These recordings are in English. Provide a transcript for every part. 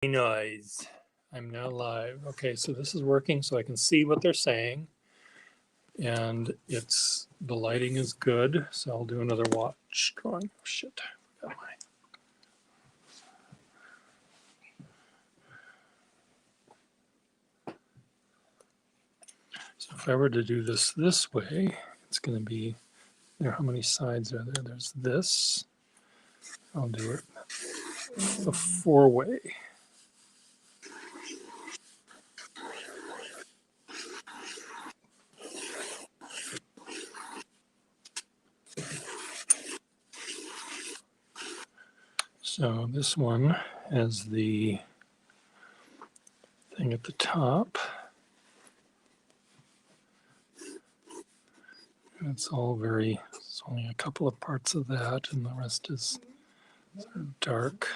Noise. I'm now live. Okay, so this is working so I can see what they're saying. And the lighting is good, so I'll do another watch drawing. Oh, shit. So if I were to do this way, it's going to be there. How many sides are there? There's this. I'll do it the 4-way. So this one has the thing at the top. And it's only a couple of parts of that, and the rest is sort of dark.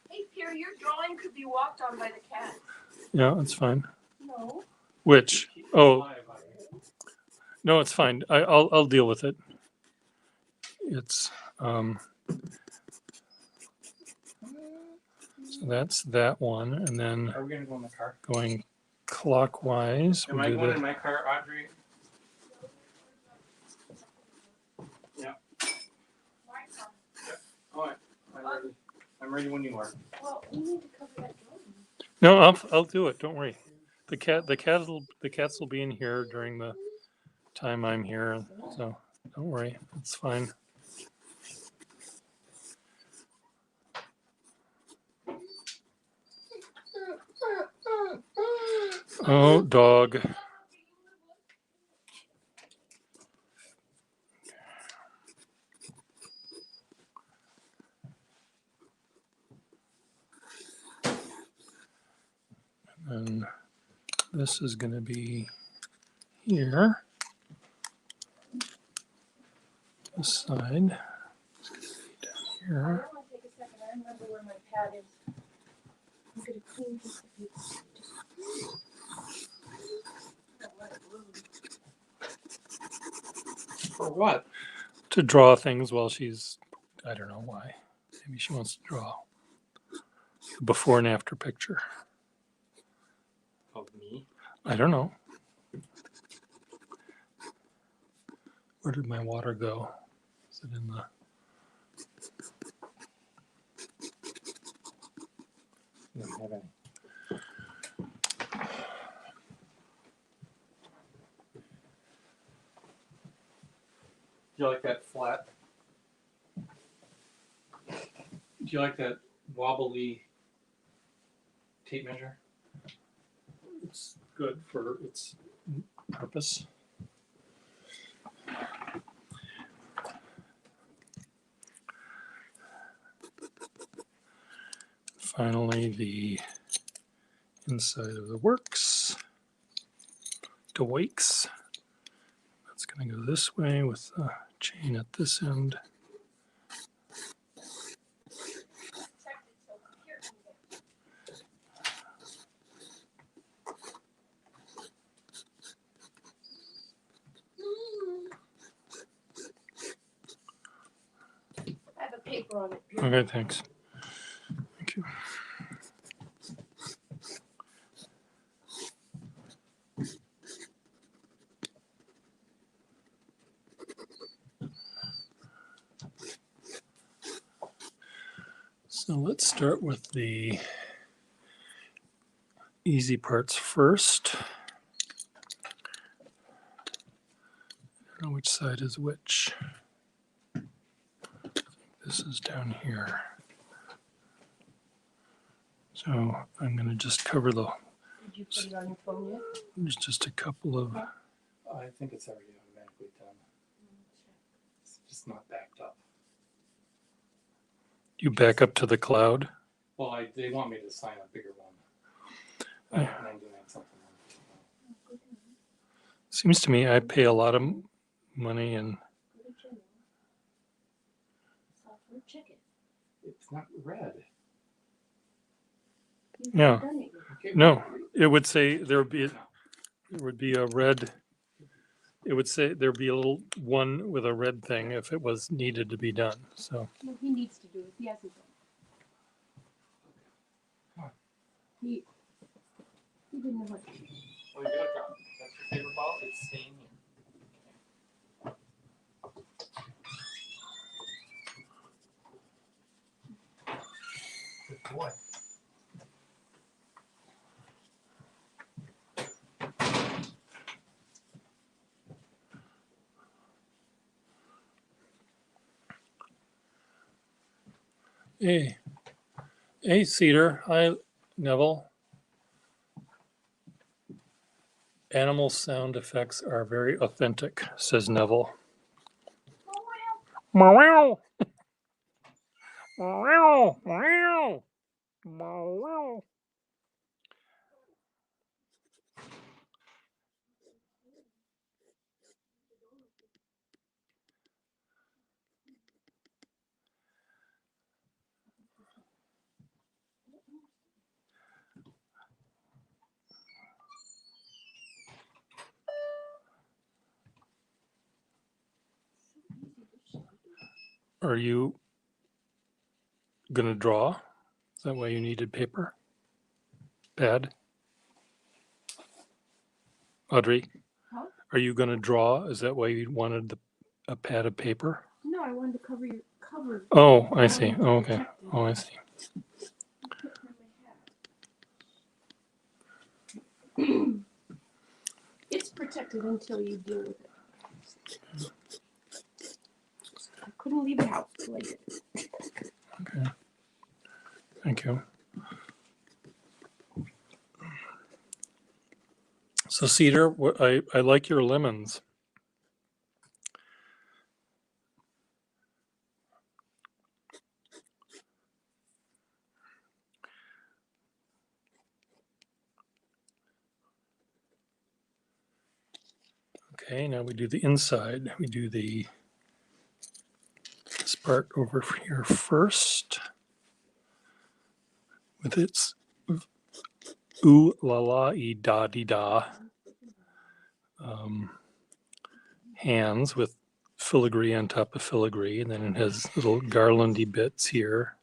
Hey, Pierre, your drawing could be walked on by the cat. Yeah, it's fine. No. Which? Oh, no, it's fine. I'll deal with it. It's so that's that one, and then are we gonna go in the car? Going clockwise. Am I going in my car, Audrey? Yeah. My car. All right. I'm ready when you are. Well, we need to cover that drawing. No, I'll do it. Don't worry. The cats will be in here during the time I'm here, so don't worry. It's fine. Oh, dog. And this is going to be here. This side. Down here. I want to take a second. I remember where my pad is. I'm going to clean this. For what? To draw things while she's, I don't know why. Maybe she wants to draw a before and after picture. Of me? I don't know. Where did my water go? Is it in the... I don't have any. Do you like that flat? Do you like that wobbly tape measure? It's good for its purpose. Finally, the inside of the works. Dewakes. That's going to go this way with the chain at this end. I have a paper on it. Okay, thanks. Thank you. So let's start with the easy parts first. I don't know which side is which. This is down here. So I'm going to just cover the. Did you put it on your phone yet? There's just a couple of. I think it's already automatically done. It's just not backed up. You back up to the cloud. Well, they want me to sign a bigger one. I- 99 something. Seems to me I pay a lot of money and Go to general. Software, check it. It's not red. You've Yeah. not done it yet. Okay. no, it would say there would be a red. It would say there'd be a little one with a red thing if it was needed to be done. So No, he needs to do it. He hasn't done He didn't know what. Well, you got drop. That's your favorite ball? It's staying here. Good boy. Hey, hey, Cedar. Hi, Neville. Animal sound effects are very authentic, says Neville. Meow. Meow. Meow. Meow. Are you gonna draw? Is that why you needed paper? Pad? Audrey, Huh? are you gonna draw? Is that why you wanted a pad of paper? No, I wanted to cover your cover. Oh, I see. Oh, okay. Oh, I see. It's protected until you deal with it. I couldn't leave the house till I did. Okay. Thank you. So Cedar, I like your lemons. Okay, now we do the inside. We do this part over here first with its ooh la la e da dee da hands with filigree on top of filigree, and then it has little garlandy bits here.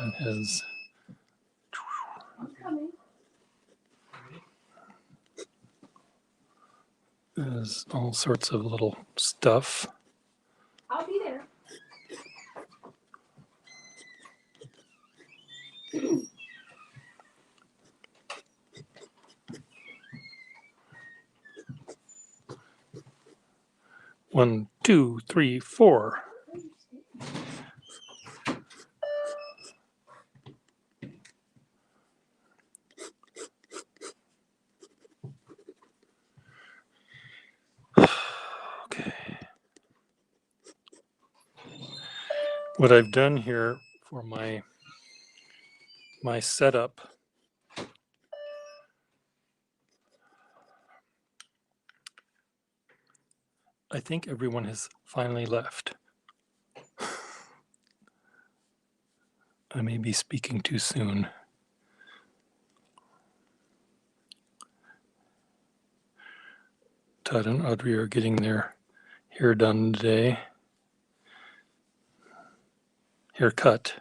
It has I'm coming. there's all sorts of little stuff. I'll be there. One, two, three, four. Okay. What I've done here for my setup, I think everyone has finally left. I may be speaking too soon. Todd and Audrey are getting their hair done today. Haircut.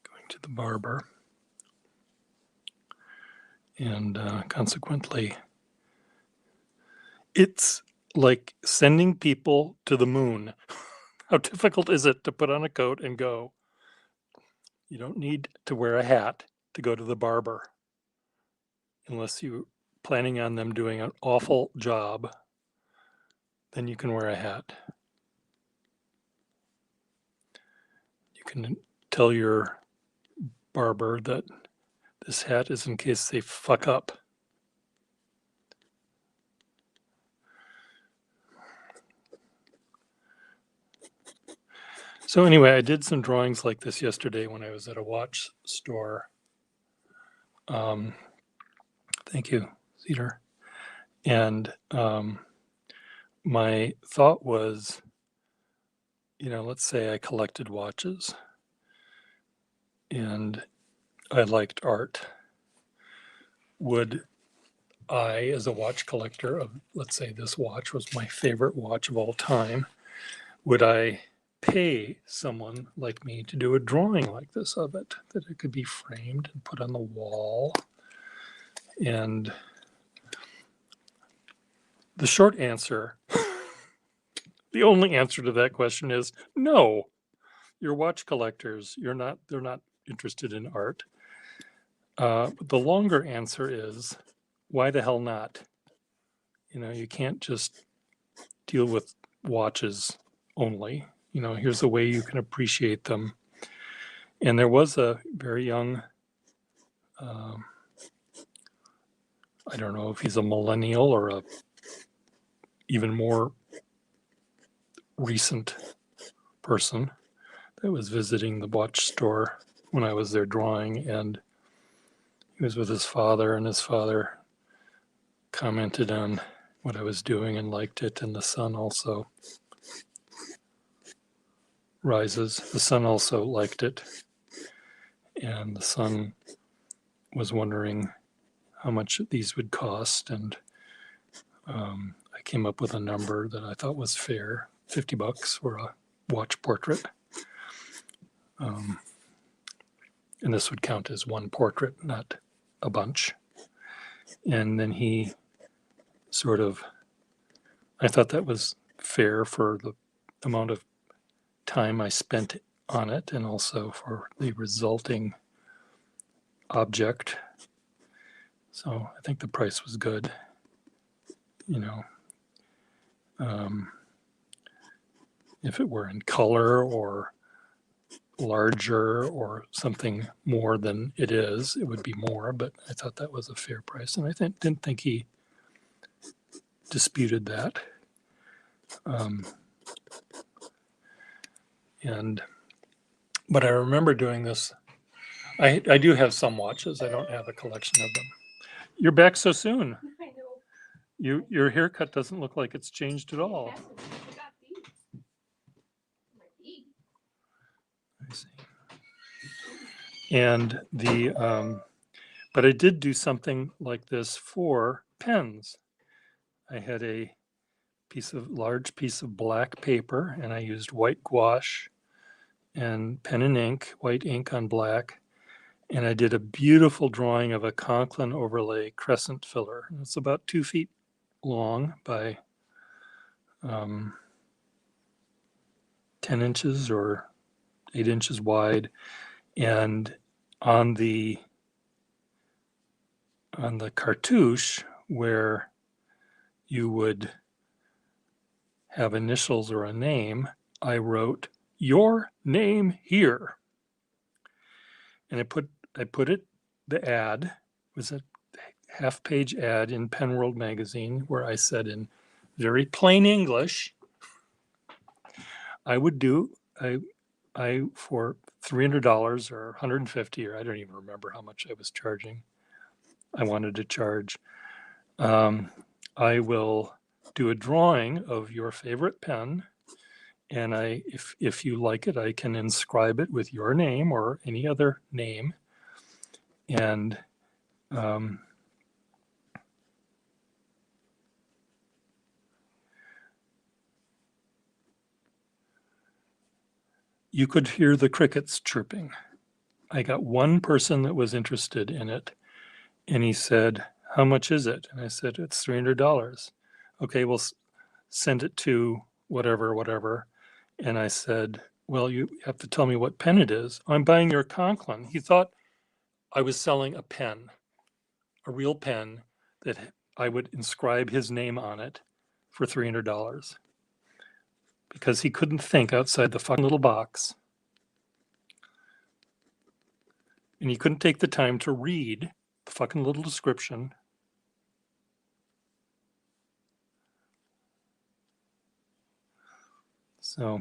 Going to the barber. And consequently, it's like sending people to the moon. How difficult is it to put on a coat and go? You don't need to wear a hat to go to the barber unless you're planning on them doing an awful job. Then you can wear a hat. You can tell your barber that this hat is in case they fuck up. So anyway, I did some drawings like this yesterday when I was at a watch store. Thank you, Cedar. And my thought was, let's say I collected watches and I liked art. Would I, as a watch collector of, let's say this watch was my favorite watch of all time, would I pay someone like me to do a drawing like this of it, that it could be framed and put on the wall. And the short answer, the only answer to that question is no. You're watch collectors. They're not interested in art. But the longer answer is, why the hell not? You know, you can't just deal with watches only. You know, here's a way you can appreciate them. And there was a very young, um, I don't know if he's a millennial or a even more recent person that was visiting the watch store when I was there drawing, and he was with his father, and his father commented on what I was doing and liked it, and the sun also rises. The sun also liked it, and the son was wondering how much these would cost, and I came up with a number that I thought was fair, $50 for a watch portrait. And this would count as one portrait, not a bunch. And then he sort of, I thought that was fair for the amount of time I spent on it and also for the resulting object. So I think the price was good, you know. If it were in color or larger or something more than it is, it would be more, but I thought that was a fair price. And I didn't think he disputed that. But I remember doing this. I do have some watches. I don't have a collection of them. You're back so soon. I know. Your haircut doesn't look like it's changed at all. That's what I got these. My feet. I see. And but I did do something like this for pens. I had a large piece of black paper, and I used white gouache and pen and ink, white ink on black. And I did a beautiful drawing of a Conklin overlay crescent filler. It's about 2 feet long by 10 inches or 8 inches wide. And on the cartouche, where you would have initials or a name, I wrote your name here. And I put it, the ad was a half-page ad in Penworld magazine where I said in very plain English, I would do I for $300 or $150, or I don't even remember how much I was charging. I wanted to charge. I will do a drawing of your favorite pen, and if you like it, I can inscribe it with your name or any other name. And you could hear the crickets chirping. I got one person that was interested in it, and he said, how much is it? And I said, it's $300. Okay, well, send it to whatever. And I said, well, you have to tell me what pen it is. I'm buying your Conklin. He thought I was selling a pen, a real pen that I would inscribe his name on it for $300, because he couldn't think outside the fucking little box. And he couldn't take the time to read the fucking little description. So,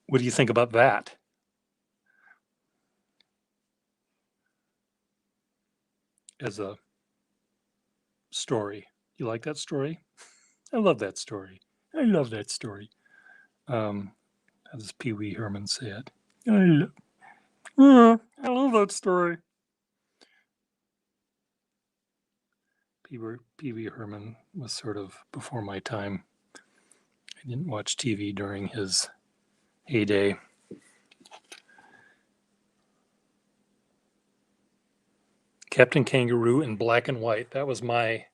what do you think about that? As a story. You like that story? I love that story. I love that story. How does Pee Wee Herman say it? I love that story. Pee Wee Herman was sort of before my time. I I didn't watch TV during his heyday. Captain Kangaroo in black and white. That was my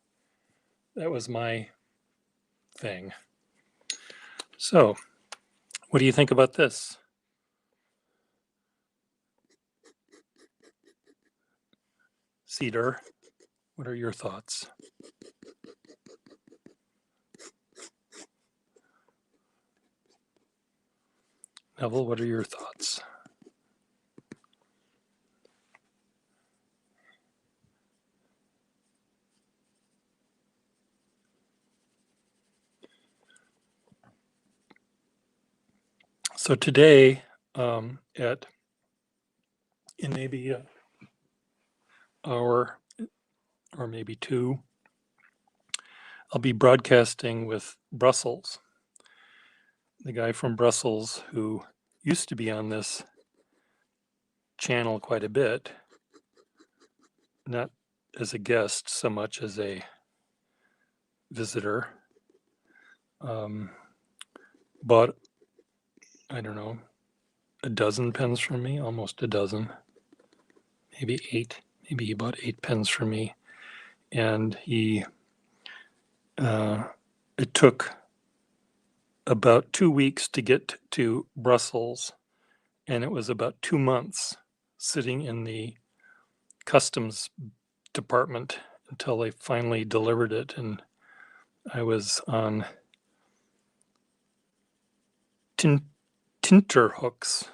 thing. So, what do you think about this? Cedar, what are your thoughts? Neville, what are your thoughts? So today, in maybe an hour or maybe two, I'll be broadcasting with Brussels, the guy from Brussels who used to be on this channel quite a bit, not as a guest so much as a visitor. Bought, I don't know, a dozen pens from me, almost a dozen, maybe 8. Maybe he bought 8 pens from me, and it took about 2 weeks to get to Brussels, and it was about 2 months sitting in the customs department until they finally delivered it. And I was on Tinterhooks.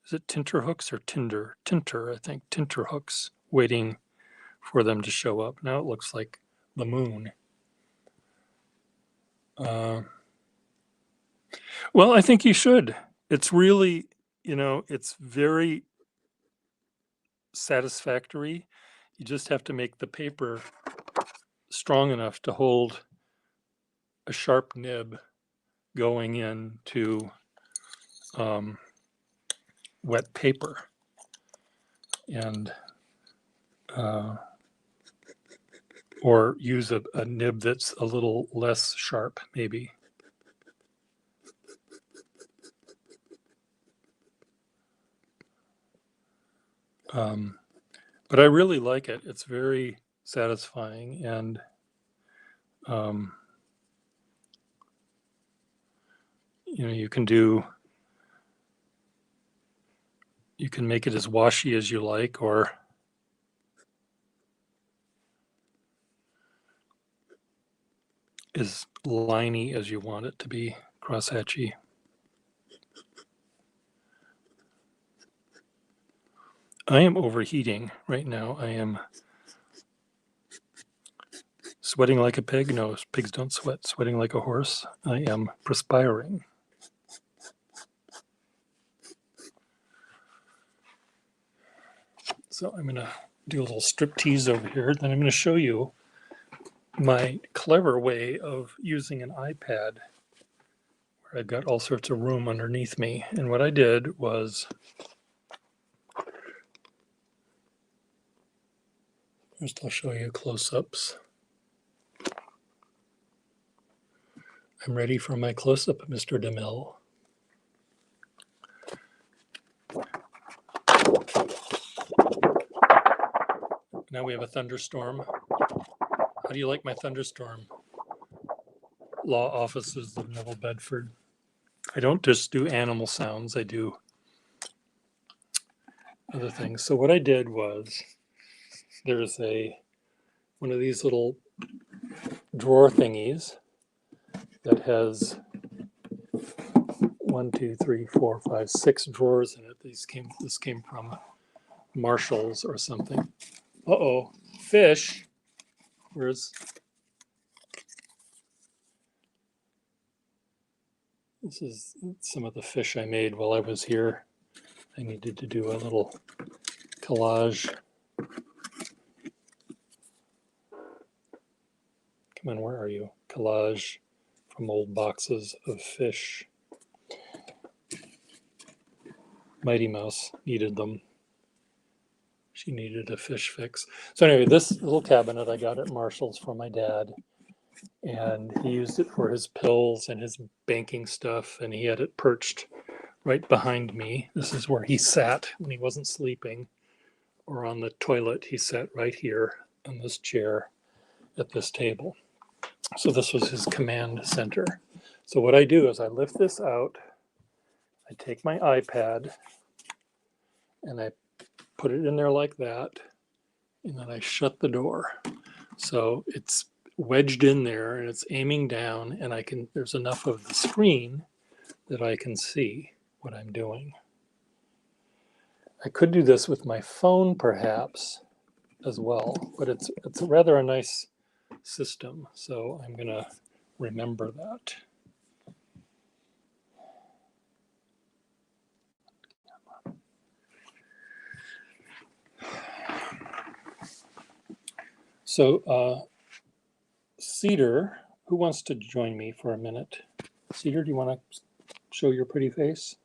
Is it Tinterhooks or Tinder? Tinter, I think. Tinterhooks, waiting for them to show up. Now it looks like the moon. Well, I think you should. It's really, it's very satisfactory. You just have to make the paper strong enough to hold a sharp nib going into wet paper, and or use a nib that's a little less sharp, maybe. But I really like it. It's very satisfying, and you can make it as washy as you like, or as liney as you want it to be, crosshatchy. I am overheating right now. I am sweating like a pig. No, pigs don't sweat. Sweating like a horse. I am perspiring. So I'm going to do a little strip tease over here. Then I'm going to show you my clever way of using an iPad, where I've got all sorts of room underneath me. And what I did was, first I'll show you close-ups. I'm ready for my close-up, Mr. DeMille. Now we have a thunderstorm. How do you like my thunderstorm? Law offices of Neville Bedford. I don't just do animal sounds, I do other things. So what I did was, there's one of these little drawer thingies that has 1, 2, 3, 4, 5, 6 drawers in it. This came from Marshall's or something. Uh-oh, fish. This is some of the fish I made while I was here. I needed to do a little collage. Come on, where are you? Collage from old boxes of fish. Mighty Mouse needed them. She needed a fish fix. So anyway, this little cabinet I got at Marshall's for my dad. and he used it for his pills and his banking stuff, and he had it perched right behind me. This is where he sat when he wasn't sleeping or on the toilet. He sat right here on this chair at this table. So this was his command center. So what I do is I lift this out, I take my iPad and I put it in there like that, and then I shut the door. So it's wedged in there and it's aiming down, and there's enough of the screen that I can see what I'm doing. I could do this with my phone perhaps as well, but it's rather a nice system, so I'm gonna remember that. So Cedar, who wants to join me for a minute? Cedar, do you want to show your pretty face?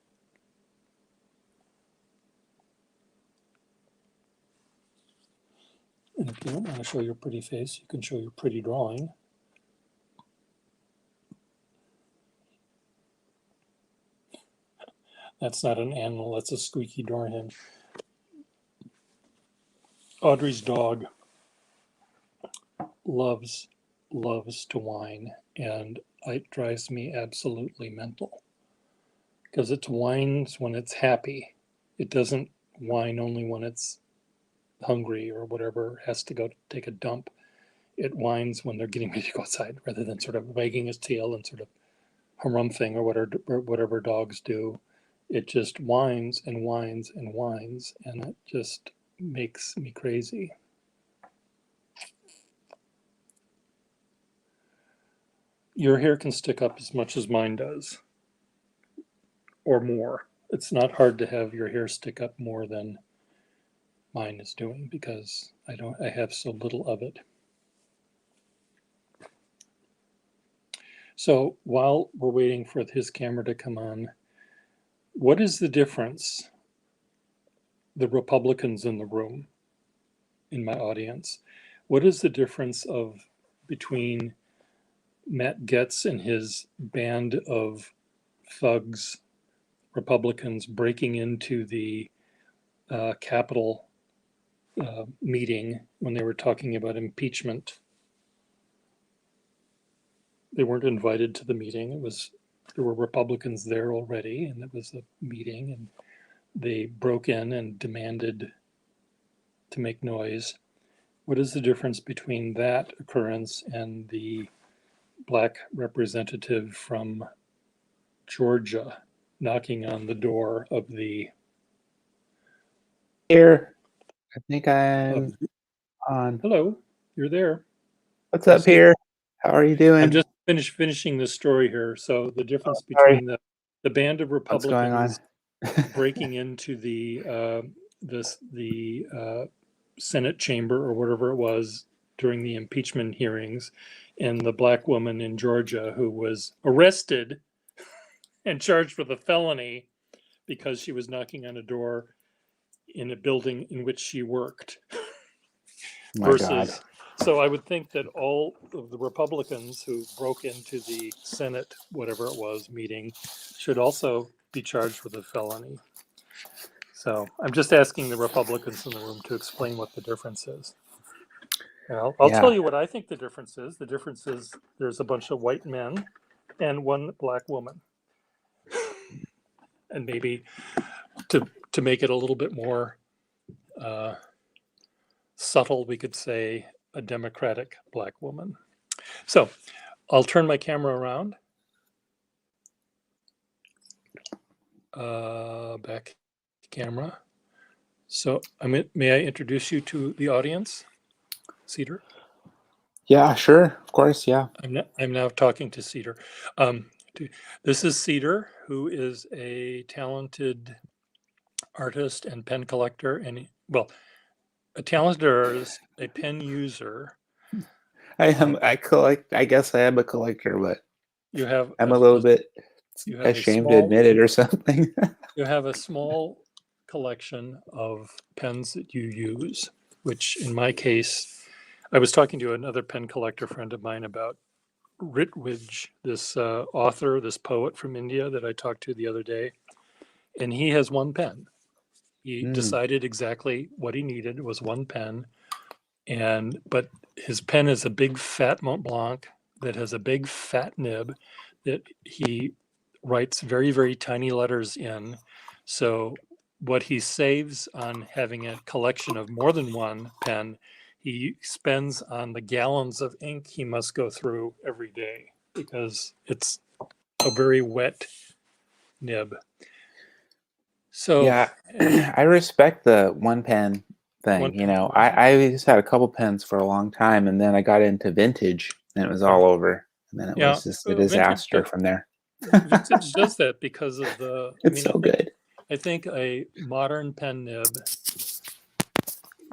And if you don't want to show your pretty face, you can show your pretty drawing. That's not an animal, that's a squeaky door hinge. Audrey's dog loves to whine, and it drives me absolutely mental because it whines when it's happy. It doesn't whine only when it's hungry or whatever, has to go take a dump. It whines when they're getting ready to go outside, rather than sort of wagging its tail and sort of harumphing or whatever dogs do. It just whines and whines and whines, and it just makes me crazy. Your hair can stick up as much as mine does, or more. It's not hard to have your hair stick up more than mine is doing because I have so little of it. So while we're waiting for his camera to come on, what is the difference, the Republicans in the room, in my audience, what is the difference between Matt Gaetz and his band of thugs, Republicans, breaking into the Capitol meeting when they were talking about impeachment? They weren't invited to the meeting. There were Republicans there already, and it was a meeting, and they broke in and demanded to make noise. What is the difference between that occurrence and the black representative from Georgia knocking on the door of the Here, I think I'm on. Hello, you're there. What's up here? How are you doing? I'm just finishing this story here. So the difference sorry. between the band of What's going on? Republicans breaking into the Senate chamber or whatever it was during the impeachment hearings, and the black woman in Georgia who was arrested and charged with a felony because she was knocking on a door in a building in which she worked. My God. So I would think that all of the Republicans who broke into the Senate, whatever it was, meeting should also be charged with a felony. So I'm just asking the Republicans in the room to explain what the difference is. I'll tell you what I think the difference is. The difference is there's a bunch of white men and one black woman. And maybe to make it a little bit more subtle, we could say a Democratic black woman. So I'll turn my camera around. Back camera. So may I introduce you to the audience, Cedar? Yeah, sure. Of course. Yeah. I'm now talking to Cedar. This is Cedar, who is a talented artist and pen collector, and a talented artist, a pen user. I collect. I guess I am a collector, but you have. I'm a little bit ashamed to admit it or something. You have a small collection of pens that you use, which in my case, I was talking to another pen collector friend of mine about Ritwij, this author, this poet from India that I talked to the other day, and he has one pen. He decided exactly what he needed was one pen, but his pen is a big fat Mont Blanc that has a big fat nib that he writes very, very tiny letters in. So what he saves on having a collection of more than one pen, he spends on the gallons of ink he must go through every day because it's a very wet nib. So Yeah, I respect the one pen thing. One You pen. know, I just had a couple pens for a long time, and then I got into vintage, and it was all over. And then it Yeah, was just a vintage disaster from there. vintage does that because of the. It's so good. I think a modern pen nib,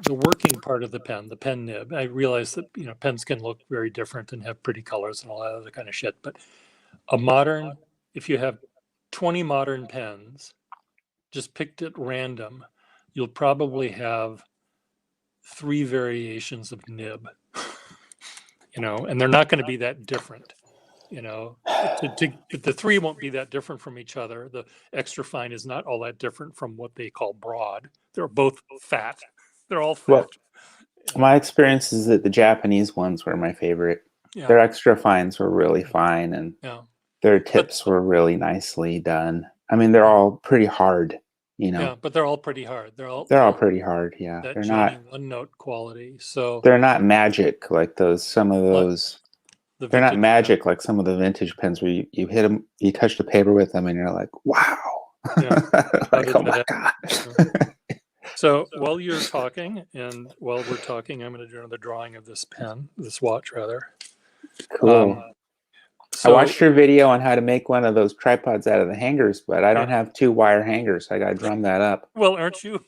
the working part of the pen nib. I realize that pens can look very different and have pretty colors and all that other kind of shit. But if you have 20 modern pens, just picked at random, you'll probably have 3 variations of nib. And they're not going to be that different. The 3 won't be that different from each other. The extra fine is not all that different from what they call broad. They're both fat. They're all fat. Well, my experience is that the Japanese ones were my favorite. Yeah. Their extra fines were really fine, and Yeah. their tips were really nicely done. I mean, they're all pretty hard, Yeah, but they're all pretty hard. They're all pretty hard. Yeah, that they're Johnny not. one note quality. So They're not magic like those. Some of those. the They're not vintage magic like some of the vintage pens where you hit them, you touch the paper with them, and you're like, wow. Yeah. Like, did oh my that god. So while you're talking and while we're talking, I'm going to do another drawing of this watch rather. Cool. So, I watched your video on how to make one of those tripods out of the hangers, but I don't have 2 wire hangers. I got to drum that up. Well, aren't you?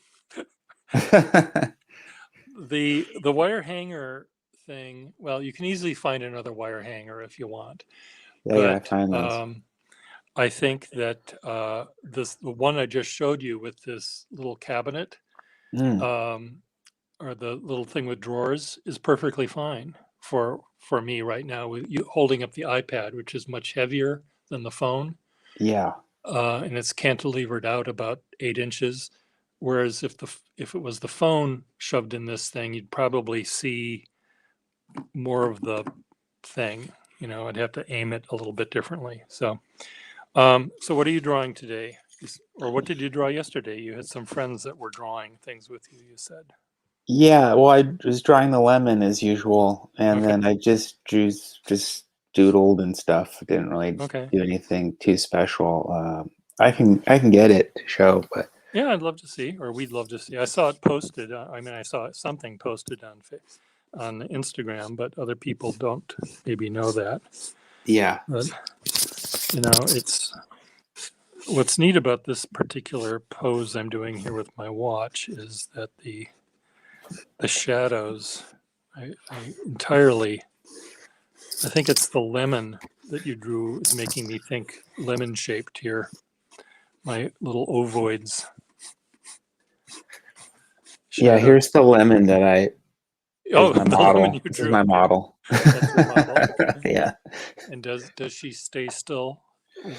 The wire hanger thing, well, you can easily find another wire hanger if you want. Yeah, I find those. I think that the one I just showed you with this little cabinet, or the little thing with drawers, is perfectly fine for me right now with you holding up the iPad, which is much heavier than the phone. Yeah. And it's cantilevered out about 8 inches. Whereas if it was the phone shoved in this thing, you'd probably see more of the thing. I'd have to aim it a little bit differently. So what are you drawing today? Or what did you draw yesterday? You had some friends that were drawing things with you, you said. Yeah, well, I was drawing the lemon as usual, and then I just doodled and stuff. Didn't really do anything too special. I can get it to show, but yeah, I'd love to see, or we'd love to see. I saw it posted. I saw something posted on Instagram, but other people don't maybe know that. Yeah. But it's what's neat about this particular pose I'm doing here with my watch is that the shadows, I think it's the lemon that you drew is making me think lemon shaped here. My little ovoids. Yeah, here's the lemon that I. Oh, my the model. lemon you This drew. is my model. That's your model. Okay. Yeah. And does she stay still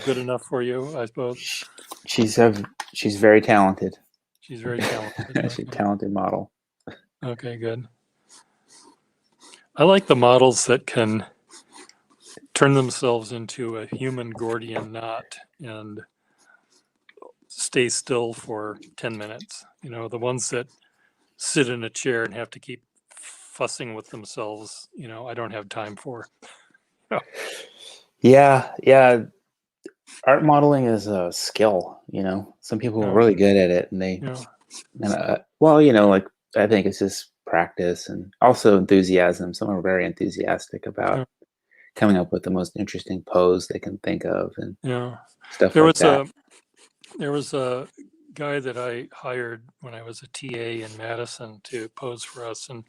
good enough for you, I suppose? She's very talented. She's very talented. She's a talented model. Okay, good. I like the models that can turn themselves into a human Gordian knot and stay still for 10 minutes. The ones that sit in a chair and have to keep fussing with themselves, I don't have time for. Yeah. Art modeling is a skill, Some people are really good at it, and they, I think it's just practice and also enthusiasm. Some are very enthusiastic about coming up with the most interesting pose they can think of and stuff like that. There was a guy that I hired when I was a TA in Madison to pose for us, and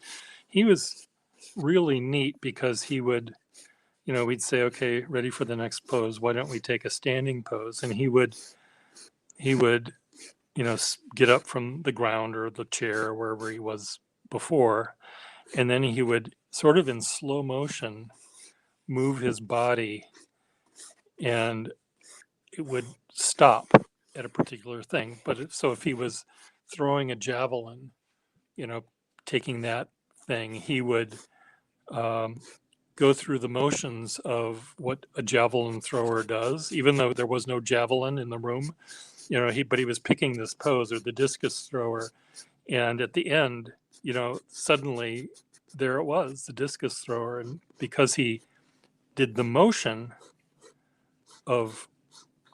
he was really neat because he would, we'd say, okay, ready for the next pose. Why don't we take a standing pose? And he would, get up from the ground or the chair or wherever he was before. And then he would sort of in slow motion move his body and it would stop at a particular thing. But if he was throwing a javelin, taking that thing, he would go through the motions of what a javelin thrower does, even though there was no javelin in the room. But he was picking this pose, or the discus thrower, and at the end, suddenly there it was, the discus thrower, and because he did the motion of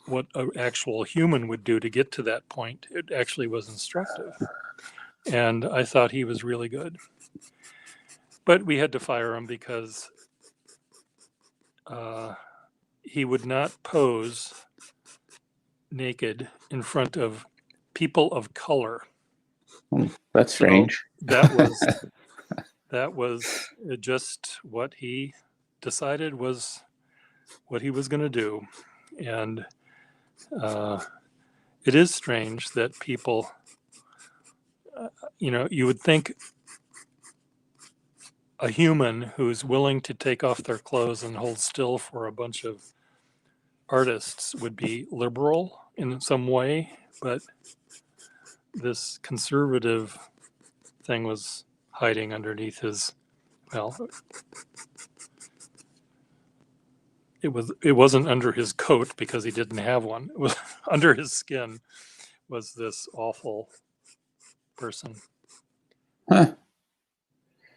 what an actual human would do to get to that point, it actually was instructive. And I thought he was really good. But we had to fire him because he would not pose naked in front of people of color. That's strange. So that was just what he decided was what he was going to do. And it is strange that people, you would think a human who's willing to take off their clothes and hold still for a bunch of artists would be liberal in some way, but this conservative thing was hiding underneath his, it wasn't under his coat because he didn't have one. It was under his skin was this awful person. Huh.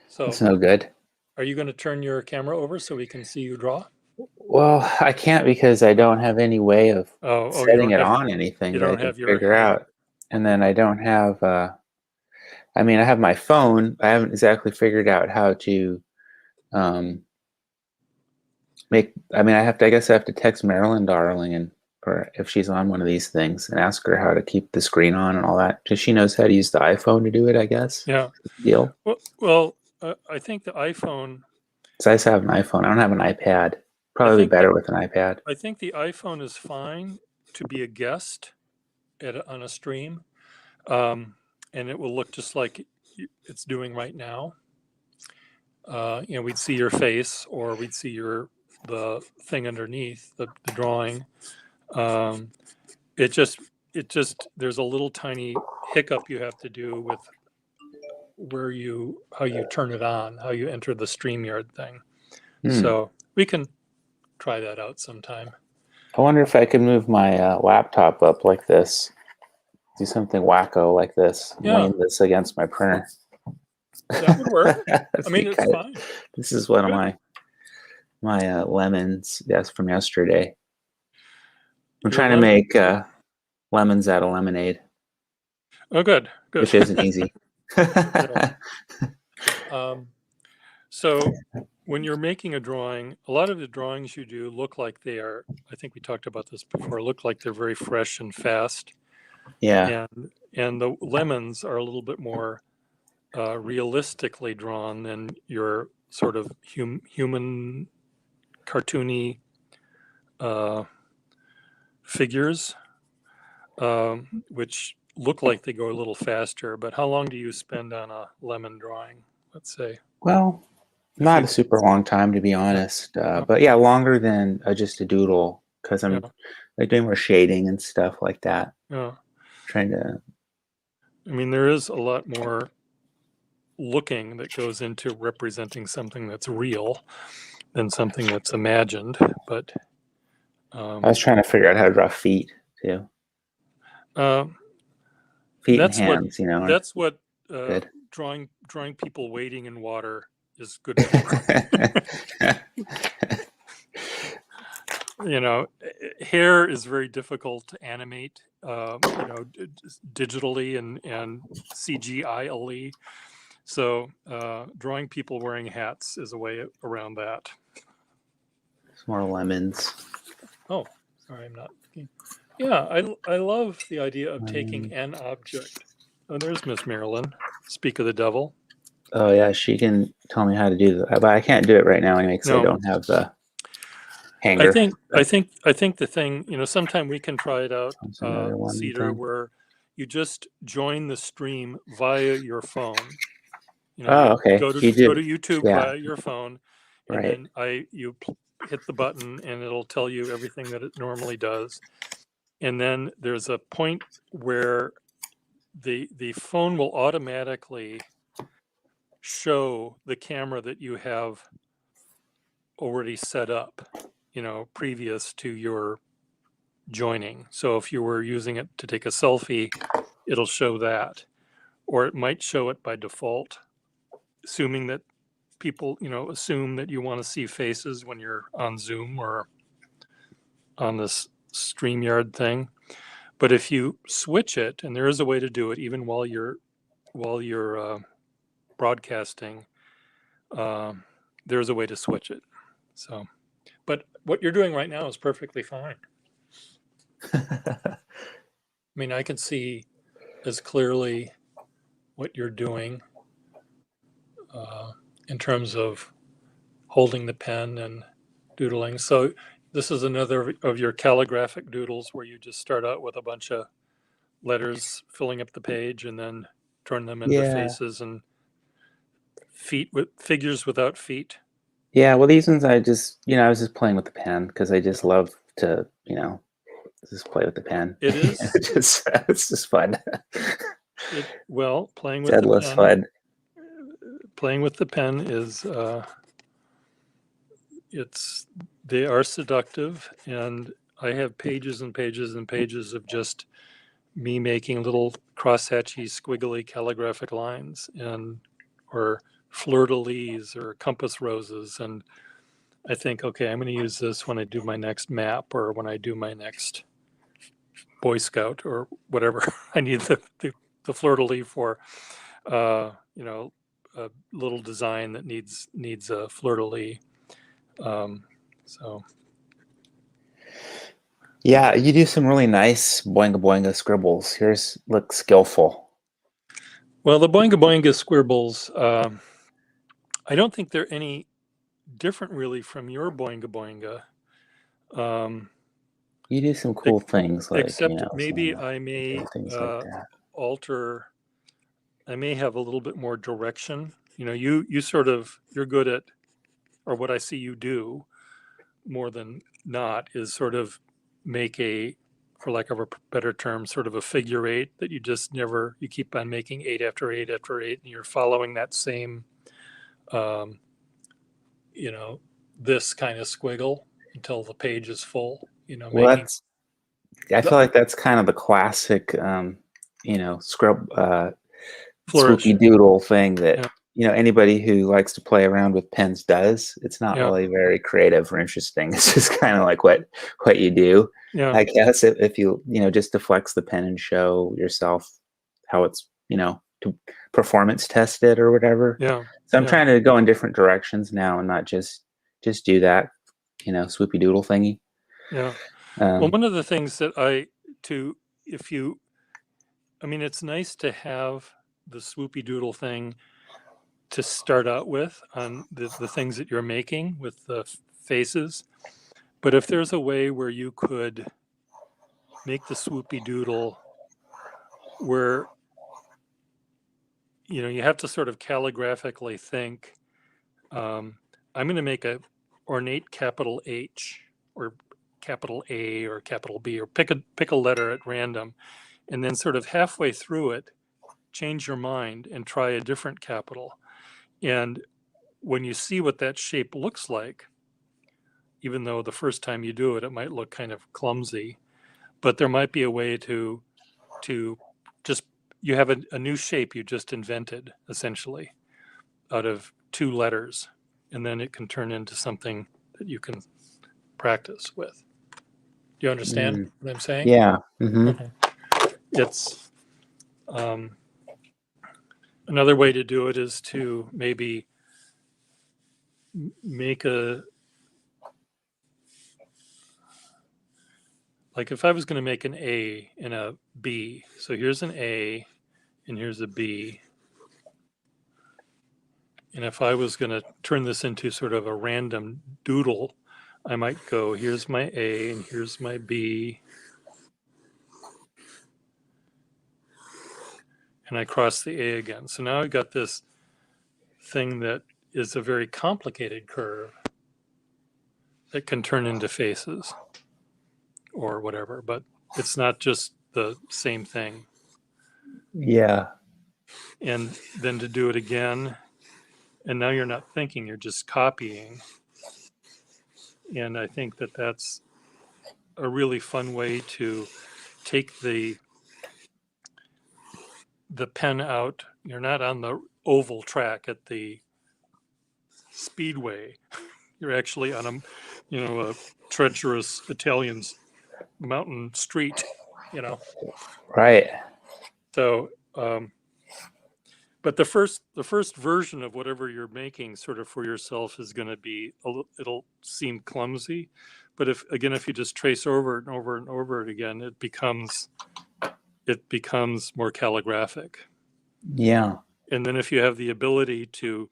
So that's no good. Are you going to turn your camera over so we can see you draw? Well, I can't because I don't have any way of setting it on anything that I can figure out. And then I don't have, I have my phone. I haven't exactly figured out how to I guess I have to text Marilyn Darling or if she's on one of these things and ask her how to keep the screen on and all that. Because she knows how to use the iPhone to do it, I guess. Yeah. Deal. Well, I think the iPhone. So I just have an iPhone. I don't have an iPad. Probably better with an iPad. I think the iPhone is fine to be a guest on a stream, and it will look just like it's doing right now. We'd see your face, or we'd see the thing underneath the drawing. It just there's a little tiny hiccup you have to do with how you turn it on, how you enter the StreamYard thing. So we can try that out sometime. I wonder if I could move my laptop up like this, do something wacko like this, lean this against my printer. That would work. It's fine. This is one of my lemons from yesterday. I'm trying to make lemons out of lemonade. Oh, good. Which isn't easy. So when you're making a drawing, a lot of the drawings you do look like they are, I think we talked about this before, look like they're very fresh and fast. Yeah. And the lemons are a little bit more realistically drawn than your sort of human cartoony figures, which look like they go a little faster. But how long do you spend on a lemon drawing, let's say? Well, not a super long time, to be honest. But yeah, longer than just a doodle, because I'm like doing more shading and stuff like that. Yeah. Trying to. There is a lot more looking that goes into representing something that's real than something that's imagined. But I was trying to figure out how to draw feet too. Feet and hands, That's what good. Drawing people wading in water is good for. Hair is very difficult to animate, digitally and CGI-ly. So drawing people wearing hats is a way around that. Some more lemons. Oh, sorry, I'm not looking. Yeah, I love the idea of taking an object. Oh, there's Miss Marilyn. Speak of the devil. Oh yeah, she can tell me how to do that, but I can't do it right now anyway because I don't have the hanger. I think the thing, sometime we can try it out, Cedar, where you just join the stream via your phone. Okay. Go to YouTube via your phone, and right. then you hit the button and it'll tell you everything that it normally does. And then there's a point where the phone will automatically show the camera that you have already set up, previous to your joining. So if you were using it to take a selfie, it'll show that, or it might show it by default, assuming that people, assume that you want to see faces when you're on Zoom or on this StreamYard thing. But if you switch it, and there is a way to do it even while you're broadcasting, there's a way to switch it. So, but what you're doing right now is perfectly fine. I mean, I can see as clearly what you're doing in terms of holding the pen and doodling. So this is another of your calligraphic doodles where you just start out with a bunch of letters filling up the page and then turn them into faces and feet with figures without feet. Yeah, well, these ones I was just playing with the pen because I just love to, just play with the pen. It is. It's just fun. Playing with Deadless the pen. fun. Playing with the pen is they are seductive, and I have pages and pages and pages of just me making little crosshatchy, squiggly calligraphic lines or fleur-de-lis or compass roses. And I think, okay, I'm going to use this when I do my next map or when I do my next Boy Scout or whatever I need the fleur-de-lis for, a little design that needs a fleur-de-lis. So. Yeah, you do some really nice boinga boinga scribbles. Yours look skillful. Well, the boinga boinga scribbles, I don't think they're any different really from your boinga boinga. You do some cool things, like except maybe I may things like that. alter. I may have a little bit more direction. You sort of, you're good at, or what I see you do more than not is sort of make for lack of a better term, sort of a figure eight that you just never, you keep on making 8 after 8 after 8, and you're following that same, this kind of squiggle until the page is full. Well, I feel like that's kind of the classic, swoopy doodle thing that anybody who likes to play around with pens does. It's not really very creative or interesting. It's just kind of like what you do. Yeah. I guess if you just to flex the pen and show yourself how it's to performance test it or whatever. Yeah. So I'm trying to go in different directions now and not just do that swoopy doodle thingy. Yeah. Well, one of the things that it's nice to have the swoopy doodle thing to start out with on the things that you're making with the faces. But if there's a way where you could make the swoopy doodle where, you have to sort of calligraphically think, I'm going to make a ornate capital H or capital A or capital B, or pick a letter at random, and then sort of halfway through it, change your mind and try a different capital. And when you see what that shape looks like, even though the first time you do it, it might look kind of clumsy, but there might be a way to just, you have a new shape you just invented, essentially, out of 2 letters, and then it can turn into something that you can practice with. Do you understand what I'm saying? Yeah. Mm-hmm. Okay. It's another way to do it is to maybe make like if I was going to make an A and a B, so here's an A and here's a B. And if I was going to turn this into sort of a random doodle, I might go, here's my A and here's my B. And I cross the A again. So now I've got this thing that is a very complicated curve. that can turn into faces or whatever, but it's not just the same thing. Yeah. And then to do it again, and now you're not thinking, you're just copying. And I think that that's a really fun way to take the pen out. You're not on the oval track at the speedway. You're actually on a treacherous Italian mountain street, Right. So, but the first version of whatever you're making sort of for yourself is going to be, it'll seem clumsy, but if you just trace over it and over and over it again, it becomes more calligraphic. Yeah. And then if you have the ability to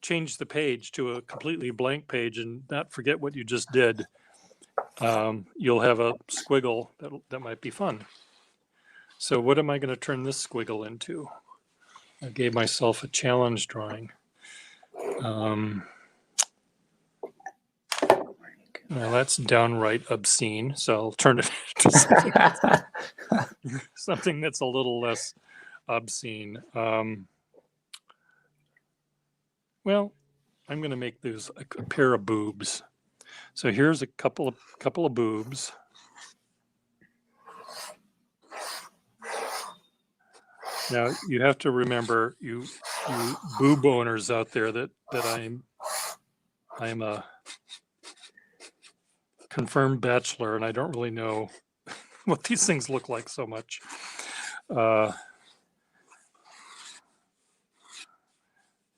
change the page to a completely blank page and not forget what you just did, you'll have a squiggle that might be fun. So what am I going to turn this squiggle into? I gave myself a challenge drawing. Well, that's downright obscene, so I'll turn it to something that's a little less obscene. Well, I'm going to make those a pair of boobs. So here's a couple of boobs. Now you have to remember, you boob owners out there, that I'm a confirmed bachelor, and I don't really know what these things look like so much.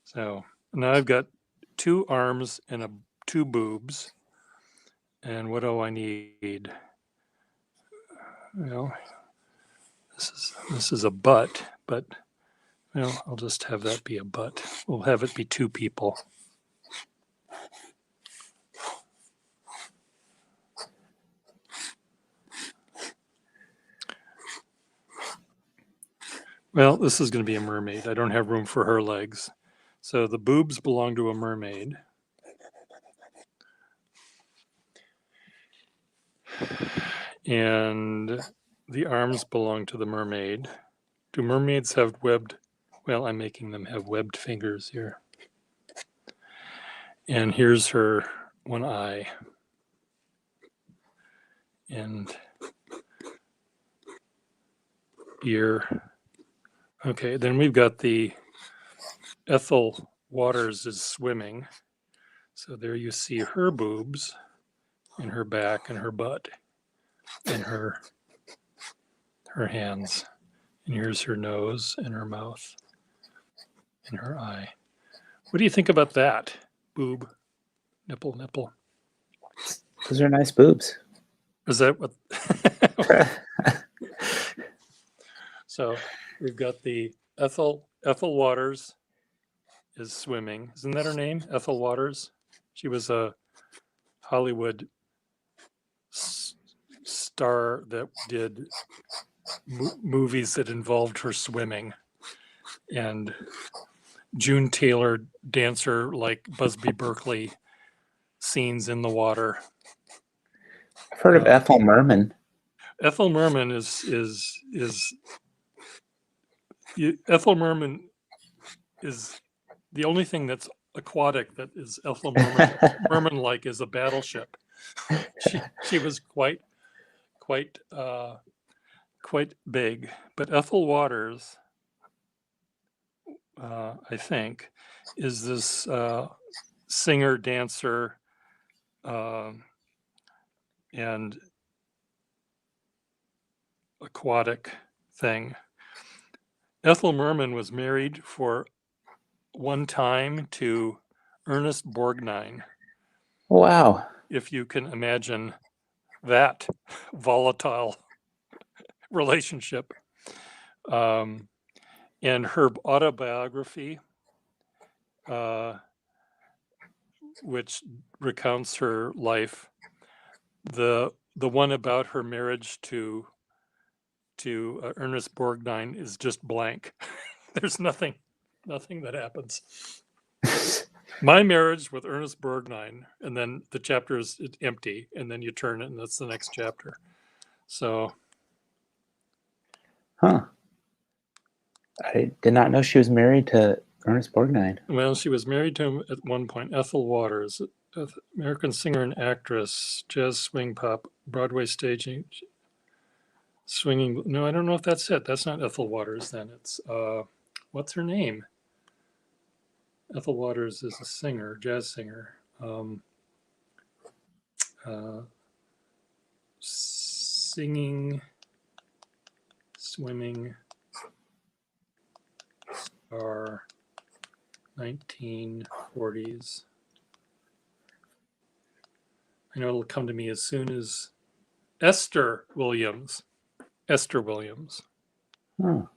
So now I've got 2 arms and 2 boobs. And what do I need? Well, this is a butt, but I'll just have that be a butt. We'll have it be 2 people. Well, this is going to be a mermaid. I don't have room for her legs. So the boobs belong to a mermaid. And the arms belong to the mermaid. Do mermaids have webbed? Well, I'm making them have webbed fingers here. And here's her one eye. And ear. Okay, then we've got the Ethel Waters is swimming. So there you see her boobs and her back and her butt and her hands. And here's her nose and her mouth and her eye. What do you think about that? Boob, nipple. Those are nice boobs. Is that what? So we've got the Ethel Waters is swimming. Isn't that her name? Ethel Waters. She was a Hollywood star that did movies that involved her swimming, and June Taylor dancer like Busby Berkeley scenes in the water. I've heard of Ethel Merman. Ethel Merman is Ethel Merman is the only thing that's aquatic that is Ethel Merman like is a battleship. She was quite big, but Ethel Waters, I think, is this singer, dancer, and aquatic thing. Ethel Merman was married for one time to Ernest Borgnine. Wow. If you can imagine that volatile relationship. And her autobiography, which recounts her life, the one about her marriage to Ernest Borgnine is just blank. There's nothing that happens. My Marriage with Ernest Borgnine, and then the chapter is empty, and then you turn it, and that's the next chapter. So, Huh. I did not know she was married to Ernest Borgnine. well, she was married to him at one point. Ethel Waters, American singer and actress, jazz, swing, pop, Broadway staging, swinging. No, I don't know if that's it. That's not Ethel Waters. Then it's what's her name? Ethel Waters is a singer, jazz singer. Singing, swimming, star, 1940s. I know it'll come to me as soon as Esther Williams. Esther Williams. Oh.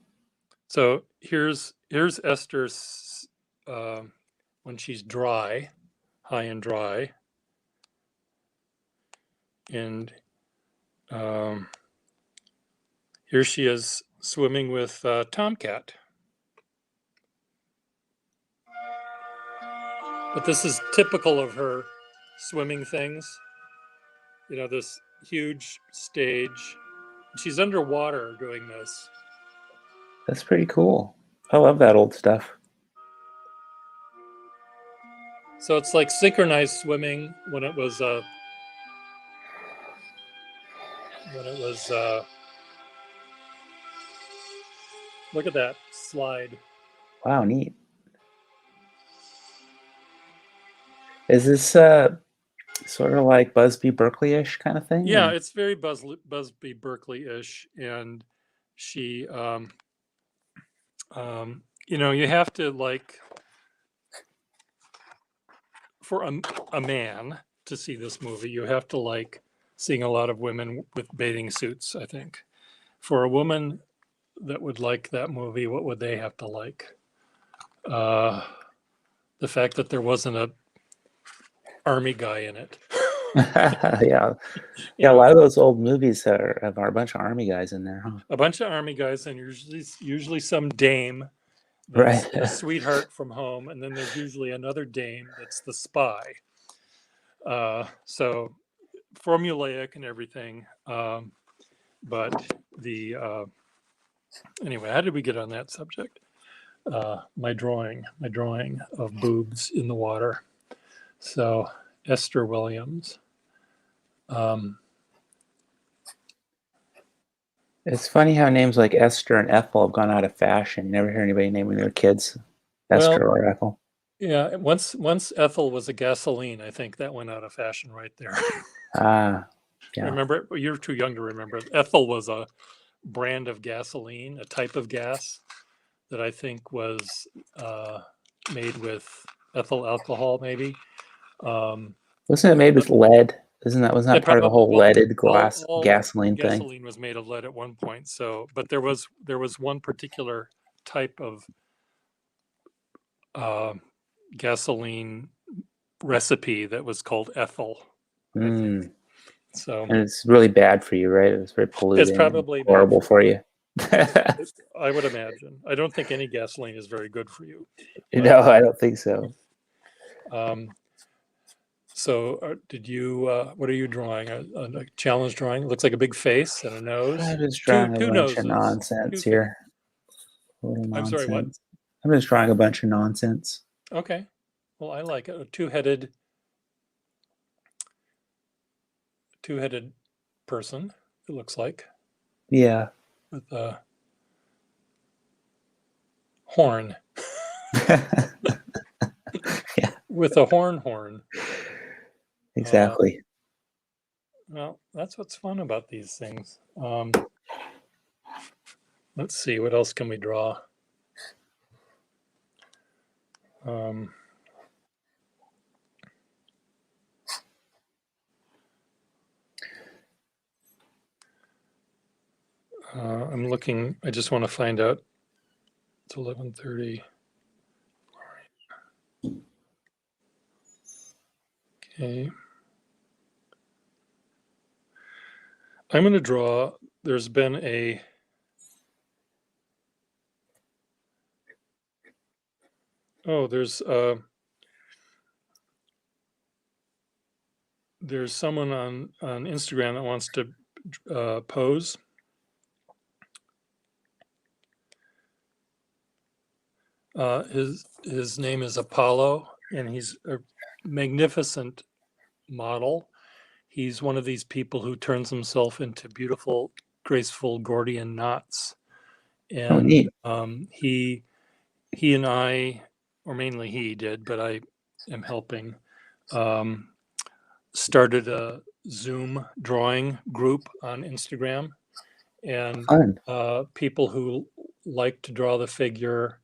So here's Esther's when she's dry, high and dry, and here she is swimming with Tomcat. But this is typical of her swimming things. You know, this huge stage. She's underwater doing this. That's pretty cool. I love that old stuff. So it's like synchronized swimming when it was look at that slide. Wow, neat. Is this sort of like Busby Berkeley-ish kind of thing? Yeah, or- it's very Busby Berkeley-ish, and she, you know, you have to like for a man to see this movie, you have to like seeing a lot of women with bathing suits. I think for a woman that would like that movie, what would they have to like? The fact that there wasn't a army guy in it. yeah. Yeah, a lot of those old movies have a bunch of army guys in there, huh? A bunch of army guys, and usually some dame that's Right. a sweetheart from home, and then there's usually another dame that's the spy. So formulaic and everything. But the anyway, how did we get on that subject? My drawing of boobs in the water. So Esther Williams. It's funny how names like Esther and Ethel have gone out of fashion. Never hear anybody naming their kids Esther or Ethel. Yeah, once Ethel was a gasoline, I think that went out of fashion right there. Yeah. Remember, you're too young to remember. Ethel was a brand of gasoline, a type of gas that I think was made with ethyl alcohol, maybe. Wasn't it made with lead? Wasn't that part of the whole leaded glass gasoline thing? Gasoline was made of lead at one point. So, but there was one particular type of gasoline recipe that was called ethyl. So, and it's really bad for you, right? It was very polluting. It's probably horrible for you. I would imagine. I don't think any gasoline is very good for you. No, I don't think so. So, did you? What are you drawing? A challenge drawing? It looks like a big face and a nose. I'm just drawing two a bunch noses. of nonsense here. I'm sorry, what? I'm just drawing a bunch of nonsense. Okay. Well, I like it. A two-headed person, it looks like. Yeah. With a horn. Yeah. With a horn. Exactly. Well, that's what's fun about these things. Let's see, what else can we draw? I'm looking, I just want to find out. It's 11:30. Okay. I'm going to draw, there's been a there's there's someone on Instagram that wants to pose. His name is Apollo, and he's a magnificent model. He's one of these people who turns himself into beautiful, graceful Gordian knots. Oh, And neat. he and I, or mainly he did, but I am helping, started a Zoom drawing group on Instagram. And Fun. people who like to draw the figure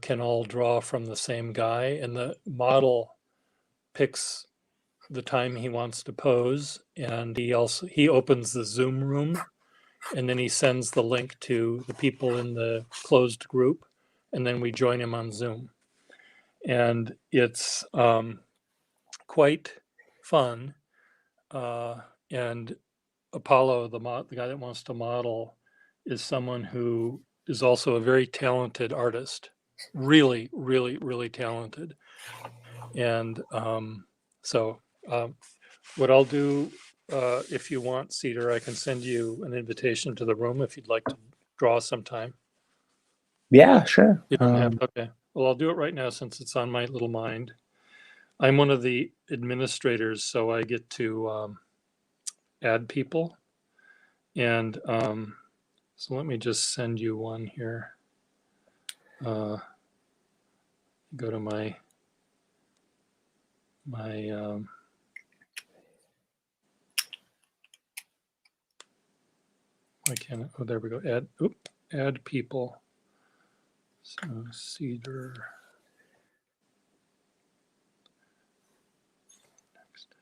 can all draw from the same guy, and the model picks the time he wants to pose, and he opens the Zoom room, and then he sends the link to the people in the closed group, and then we join him on Zoom, and it's quite fun. And Apollo, the guy that wants to model, is someone who is also a very talented artist, really, really, really talented. And so what I'll do, if you want, Cedar, I can send you an invitation to the room if you'd like to draw sometime. Yeah, sure. You don't have, okay. Well, I'll do it right now since it's on my little mind. I'm one of the administrators, so I get to add people. And so let me just send you one here. Go to my why can't oh, there we go. Add people. So Cedar. Next.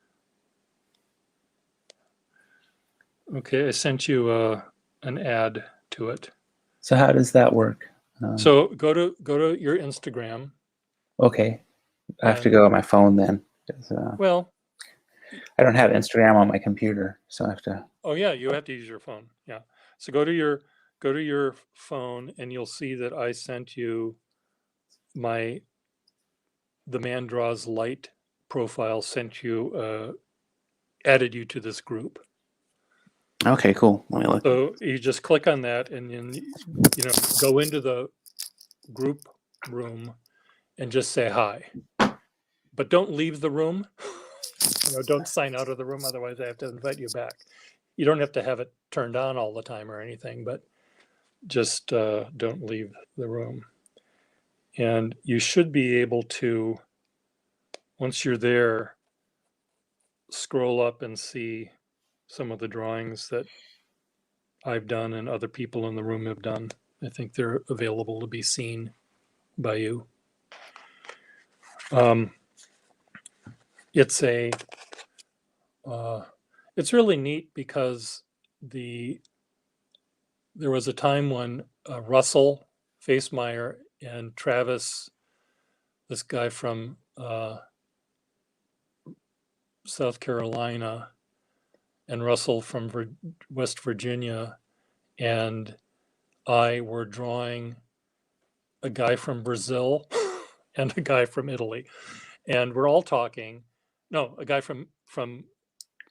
Okay, I sent you an ad to it. So how does that work? So go to your Instagram. Okay, I have to go on my phone then. Well, I don't have Instagram on my computer, so I have to. Oh yeah, you have to use your phone. Yeah. So go to your phone, and you'll see that I sent you the Man Draws Light profile. Sent you added you to this group. Okay, cool. Let me look. So you just click on that, and then go into the group room and just say hi. But don't leave the room. Don't sign out of the room, otherwise I have to invite you back. You don't have to have it turned on all the time or anything, but just don't leave the room. And you should be able to, once you're there, scroll up and see some of the drawings that I've done and other people in the room have done. I think they're available to be seen by you. It's really neat because there was a time when Russell Facemeyer and Travis, this guy from South Carolina, and Russell from West Virginia, and I were drawing a guy from Brazil and a guy from Italy, and we're all talking. No, a guy from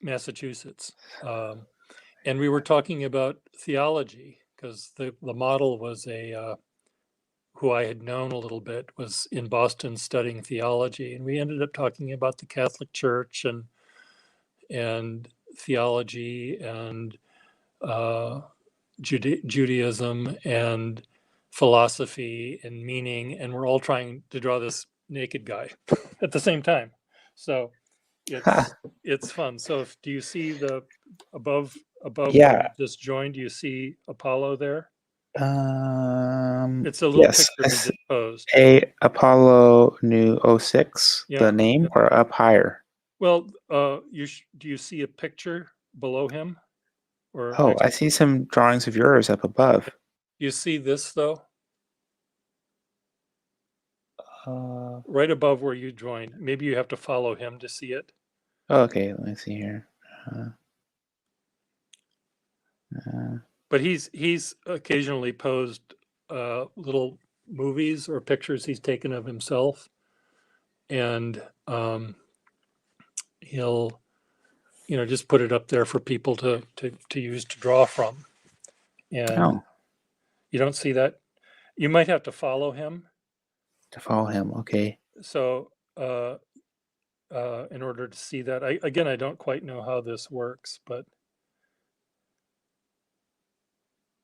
Massachusetts, and we were talking about theology because the model was who I had known a little bit, was in Boston studying theology, and we ended up talking about the Catholic Church and theology and Judaism and philosophy and meaning, and we're all trying to draw this naked guy at the same time. So it's fun. So do you see the above Yeah. where you just joined? Do you see Apollo there? It's a little Yes, picture he just posed. Apollo New 06, Yeah. the name, or up higher? Well, do you see a picture below him? Or Oh, I see some drawings of yours up above. You see this though? Right above where you joined. Maybe you have to follow him to see it. Okay, let me see here. But he's occasionally posed little movies or pictures he's taken of himself, and he'll, just put it up there for people to use to draw from. And Oh, you don't see that. You might have to follow him. to follow him. Okay. So, in order to see that, I don't quite know how this works, but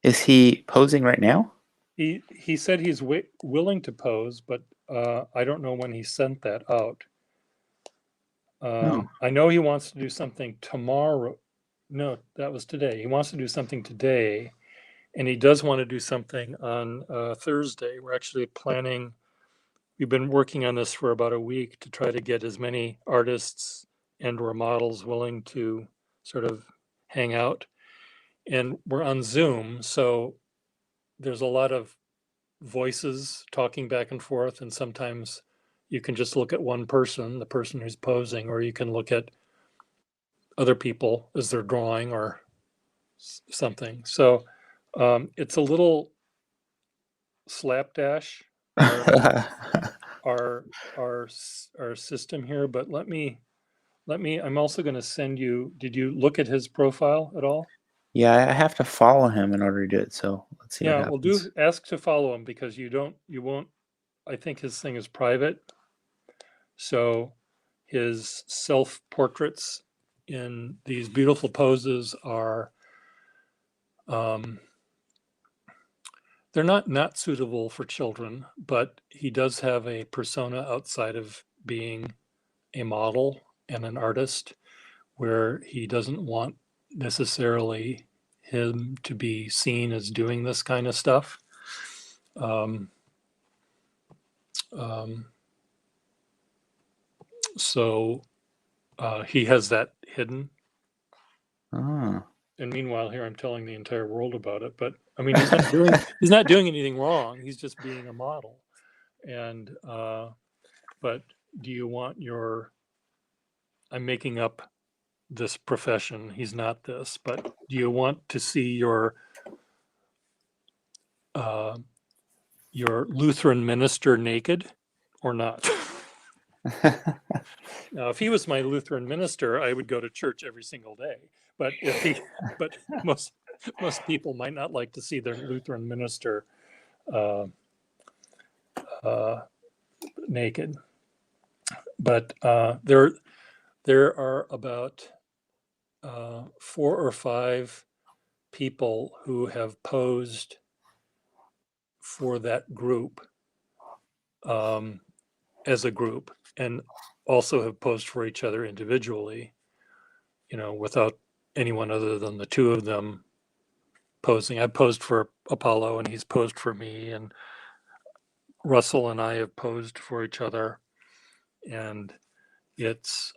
Is he posing right now? he said he's willing to pose, but I don't know when he sent that out. Oh. I know he wants to do something tomorrow. No, that was today. He wants to do something today, and he does want to do something on Thursday. We're actually planning. We've been working on this for about a week to try to get as many artists and/or models willing to sort of hang out. And we're on Zoom, so there's a lot of voices talking back and forth, and sometimes you can just look at one person, the person who's posing, or you can look at other people as they're drawing or something. So it's a little slapdash our system here, but let me I'm also going to send you. Did you look at his profile at all? Yeah, I have to follow him in order to do it. So let's see what Yeah, happens. well, ask to follow him because you won't. I think his thing is private. So his self portraits in these beautiful poses are, they're not suitable for children, but he does have a persona outside of being a model and an artist where he doesn't want necessarily him to be seen as doing this kind of stuff. Um, um, so he has that hidden. Oh. And meanwhile, here I'm telling the entire world about it. But I mean, he's not doing anything wrong. He's just being a model. And but do you want I'm making up this profession. He's not this, but do you want to see your Lutheran minister naked or not? Now, if he was my Lutheran minister, I would go to church every single day. But most people might not like to see their Lutheran minister naked. But there are about 4 or 5 people who have posed for that group as a group, and also have posed for each other individually, without anyone other than the two of them posing. I posed for Apollo and he's posed for me, and Russell and I have posed for each other. And it's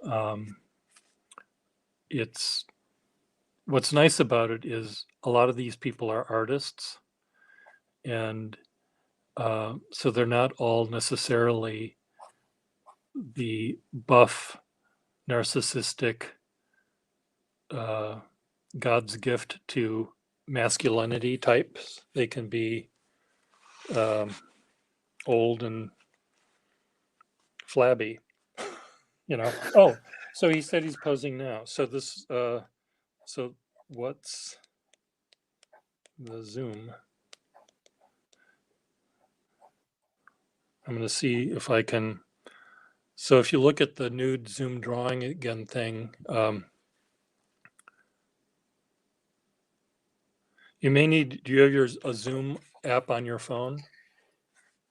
what's nice about it is a lot of these people are artists, and so they're not all necessarily the buff, narcissistic God's gift to masculinity types. They can be old and flabby, Oh, so he said he's posing now. So this, so what's the Zoom? I'm going to see if I can. So if you look at the nude Zoom drawing again thing, you may need. Do you have a Zoom app on your phone?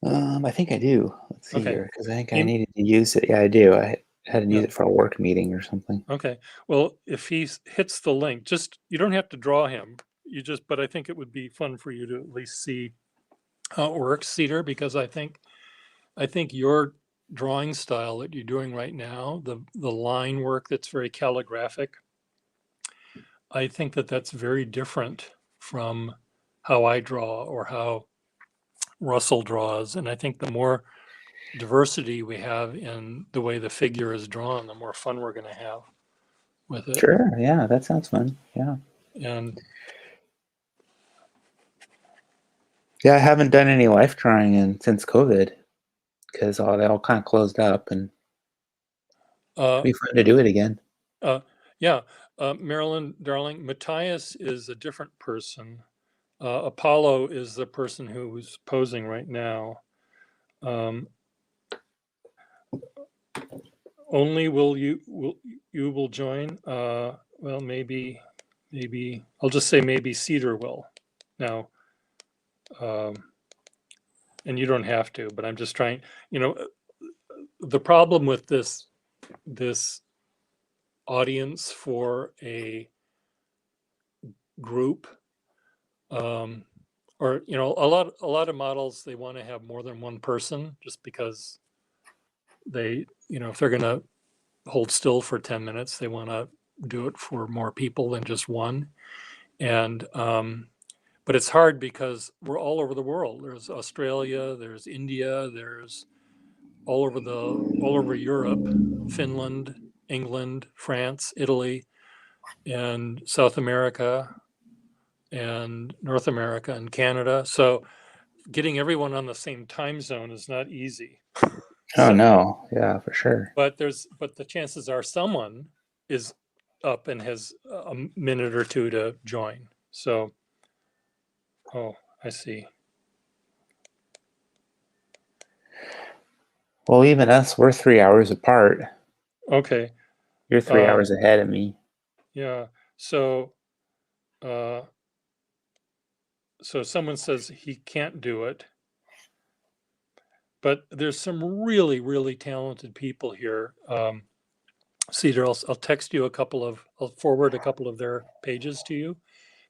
I think I do. Let's see Okay. here, because I think I needed to use it. Yeah, I do. I had to use Yeah. it for a work meeting or something. Okay. Well, if he hits the link, you don't have to draw him. But I think it would be fun for you to at least see how it works, Cedar, because I think your drawing style that you're doing right now, the line work that's very calligraphic, I think that's very different from how I draw or how Russell draws. And I think the more diversity we have in the way the figure is drawn, the more fun we're going to have with it. Sure. Yeah, that sounds fun. Yeah. And yeah, I haven't done any life drawing since COVID because they all kind of closed up. And Uh, Be fun to do it again. yeah, Marilyn, darling, Matthias is a different person. Apollo is the person who's posing right now. Only you will join? Well, maybe I'll just say maybe Cedar will now. And you don't have to, but I'm just trying, the problem with this audience for a group, or a lot of models, they want to have more than one person just because they, if they're going to hold still for 10 minutes, they want to do it for more people than just one. And but it's hard because we're all over the world. There's Australia, there's India, there's all over Europe, Finland, England, France, Italy, and South America, and North America, and Canada. So getting everyone on the same time zone is not easy. Oh no, yeah, for sure. But the chances are someone is up and has a minute or two to join. So, oh, I see. Well, even us, we're 3 hours apart. Okay. You're 3 hours ahead of me. Yeah. So, so someone says he can't do it, but there's some really, really talented people here. Cedar, I'll text you I'll forward a couple of their pages to you,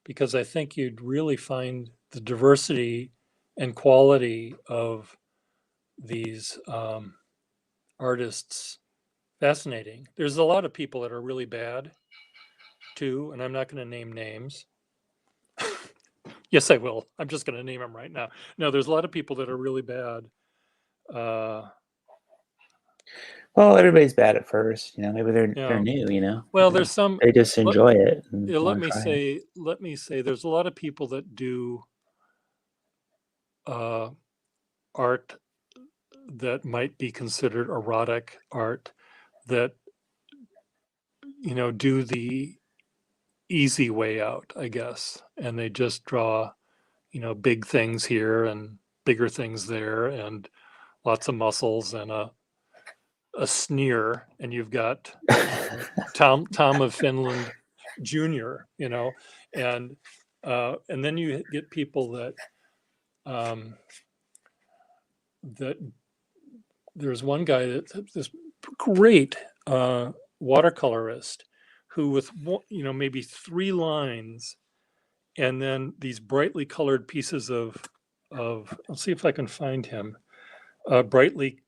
because I think you'd really find the diversity and quality of these artists fascinating. There's a lot of people that are really bad too, and I'm not going to name names. Yes, I will. I'm just going to name them right now. No, there's a lot of people that are really bad. Well, everybody's bad at first, maybe they're new, Well, there's some, they just enjoy it. let me say, there's a lot of people that do art that might be considered erotic art, that do the easy way out, I guess, and they just draw big things here and bigger things there and lots of muscles and a sneer, and you've got Tom of Finland Jr., and then you get people that that there's one guy that's this great watercolorist who, with maybe 3 lines, and then these brightly colored pieces of I'll see if I can find him, brightly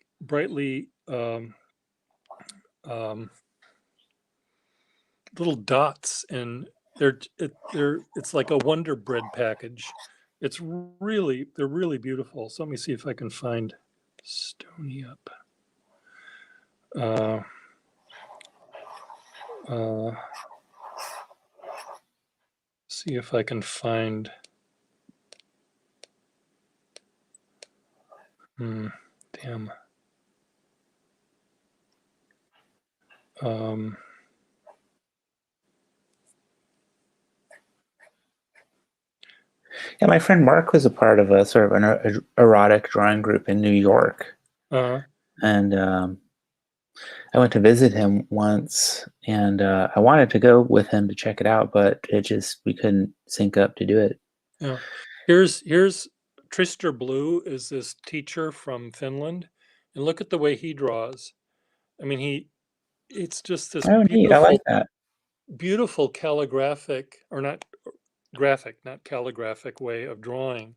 little dots, and it's like a Wonder Bread package. They're really beautiful. So let me see if I can find Stony up. See if I can find. Damn. Yeah, my friend Mark was a part of a sort of an erotic drawing group in New York. And I went to visit him once, and I wanted to go with him to check it out, but we couldn't sync up to do it. Yeah. Here's Trister Blue is this teacher from Finland, and look at the way he draws. I mean, it's just this neat. I like that. Beautiful calligraphic, or not graphic, not calligraphic way of drawing.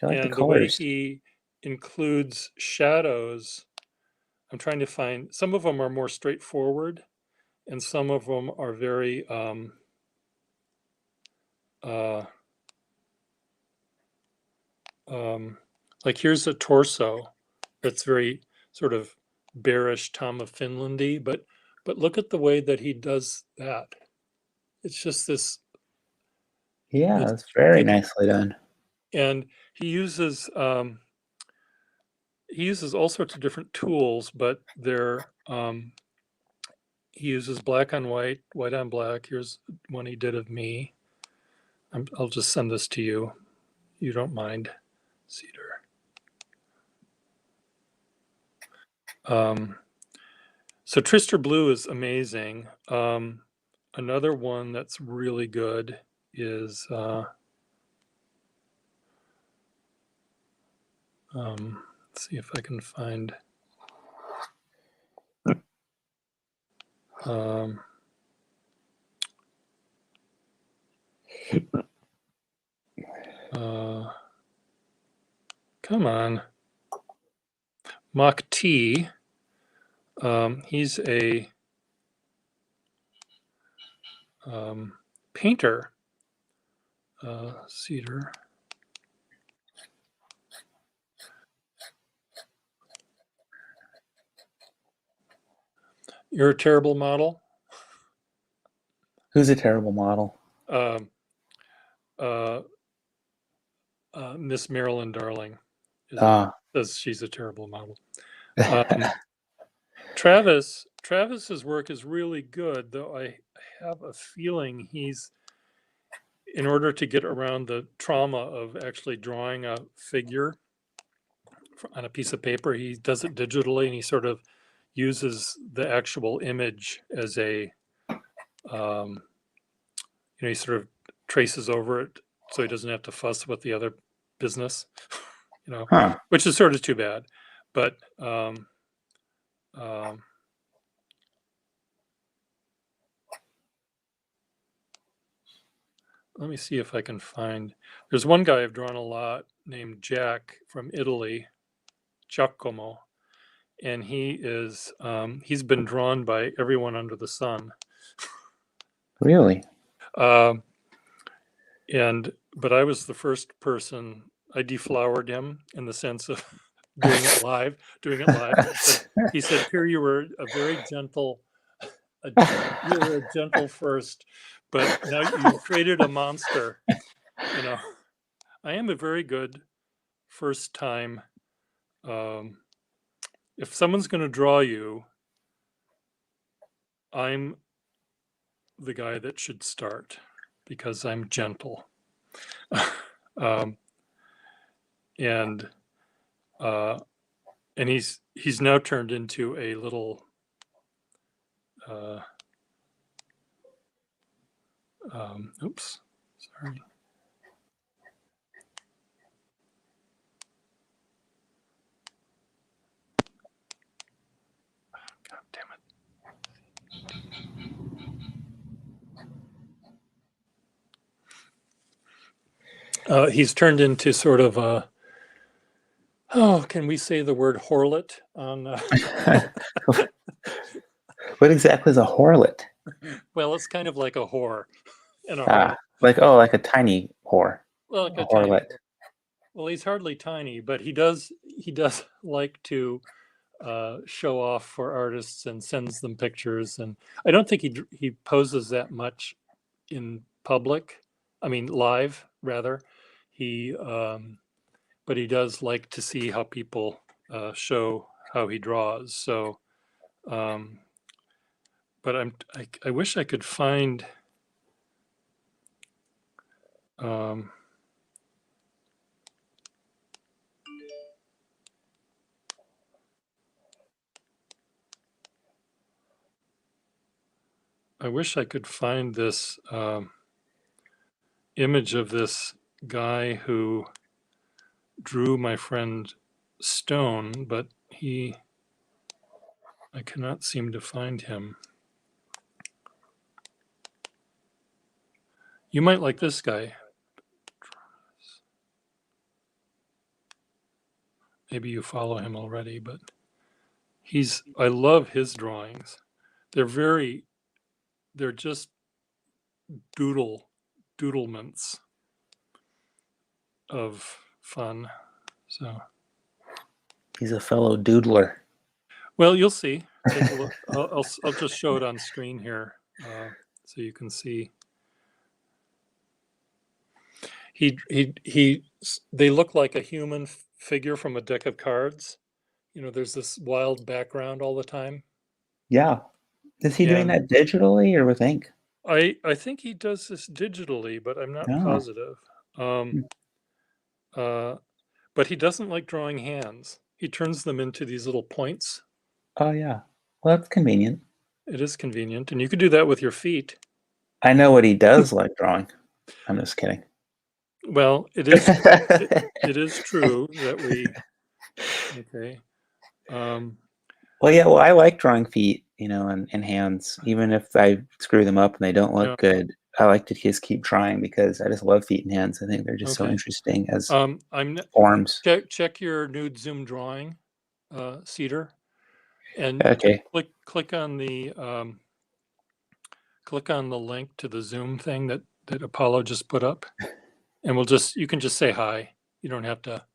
I like and the colors. way he includes shadows. I'm trying to find, some of them are more straightforward, and some of them are very like here's a torso that's very sort of bearish Tom of Finlandy, but look at the way that he does that. It's just this. Yeah, it's very nicely done. And he uses all sorts of different tools, but they're he uses black on white, white on black. Here's one he did of me. I'll just send this to you. You don't mind, Cedar. So Trister Blue is amazing. Another one that's really good is let's see if I can find come on. Mach T. He's a painter. Cedar. You're a terrible model. Who's a terrible model? Miss Marilyn Darling. Says she's a terrible model. Travis's work is really good, though I have a feeling he's, in order to get around the trauma of actually drawing a figure on a piece of paper, he does it digitally, and he sort of uses the actual image as a, he sort of traces over it so he doesn't have to fuss with the other business, which is sort of too bad. But let me see if I can find. There's one guy I've drawn a lot named Jack from Italy, Giacomo, and he is he's been drawn by everyone under the sun. Really? But I was the first person. I deflowered him in the sense of doing it live. He said, "Here, you were a very gentle. You were a gentle first, but now you created a monster." I am a very good first time. If someone's going to draw you, I'm the guy that should start because I'm gentle. And he's now turned into a little oops, sorry. God damn it. He's turned into sort of a, can we say the word horlet on? What exactly is a horlet? Well, it's kind of like a whore. Like a tiny whore. Well, like a horlet. Tiny, well, he's hardly tiny, but he does like to show off for artists and sends them pictures. And I don't think he poses that much in public. I mean, live rather. But he does like to see how people show how he draws. So, but I wish I could find. I wish I could find this image of this guy who drew my friend Stone, but I cannot seem to find him. You might like this guy. Maybe you follow him already, but I love his drawings. They're just doodlements of fun. So he's a fellow doodler. Well, you'll see. Take a look. I'll just show it on screen here, so you can see. They look like a human figure from a deck of cards. There's this wild background all the time. Yeah. Is he doing And that digitally or with ink? I think he does this digitally, but I'm not Oh. positive. Hmm. But he doesn't like drawing hands. He turns them into these little points. Oh yeah. Well, that's convenient. It is convenient, and you could do that with your feet. I know what he does like drawing. I'm just kidding. Well, it is true that we okay. Well, yeah, well, I like drawing feet, and hands, even if I screw them up and they don't look Yeah. good. I like to just keep trying because I just love feet and hands. I think they're just so Okay. interesting as I'm forms. check your nude Zoom drawing, Cedar, and Okay. click on the link to the Zoom thing that Apollo just put up, and you can just say hi. You don't have to,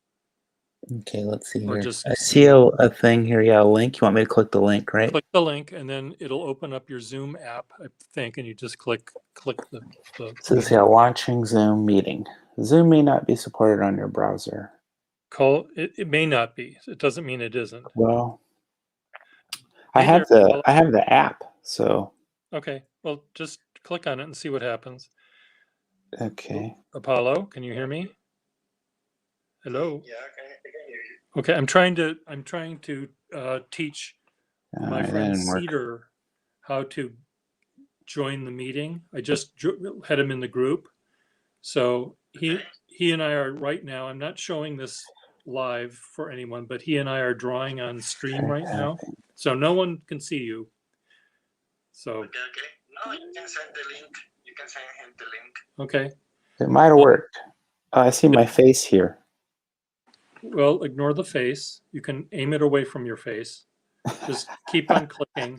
Okay, let's see or here. just I see a thing here. Yeah, a link. You want me to click the link, right? click the link, and then it'll open up your Zoom app, I think, and you just click the It says, yeah, launching Zoom meeting. Zoom may not be supported on your browser. call. It may not be. It doesn't mean it isn't. Well, Hey I have there, the Apollo. I have the app, so Okay, well, just click on it and see what happens. okay. Apollo, can you hear me? Hello. Yeah, I can hear you. Okay, I'm trying to teach my That friend didn't work. Cedar how to join the meeting. I just had him in the group, so he and I are right now. I'm not showing this live for anyone, but he and I are drawing on stream right now, so no one can see you. So Okay. No, you can send the link. You can send him the link. okay, It might have worked. Oh, I see my face here. well, ignore the face. You can aim it away from your face. Just keep on clicking,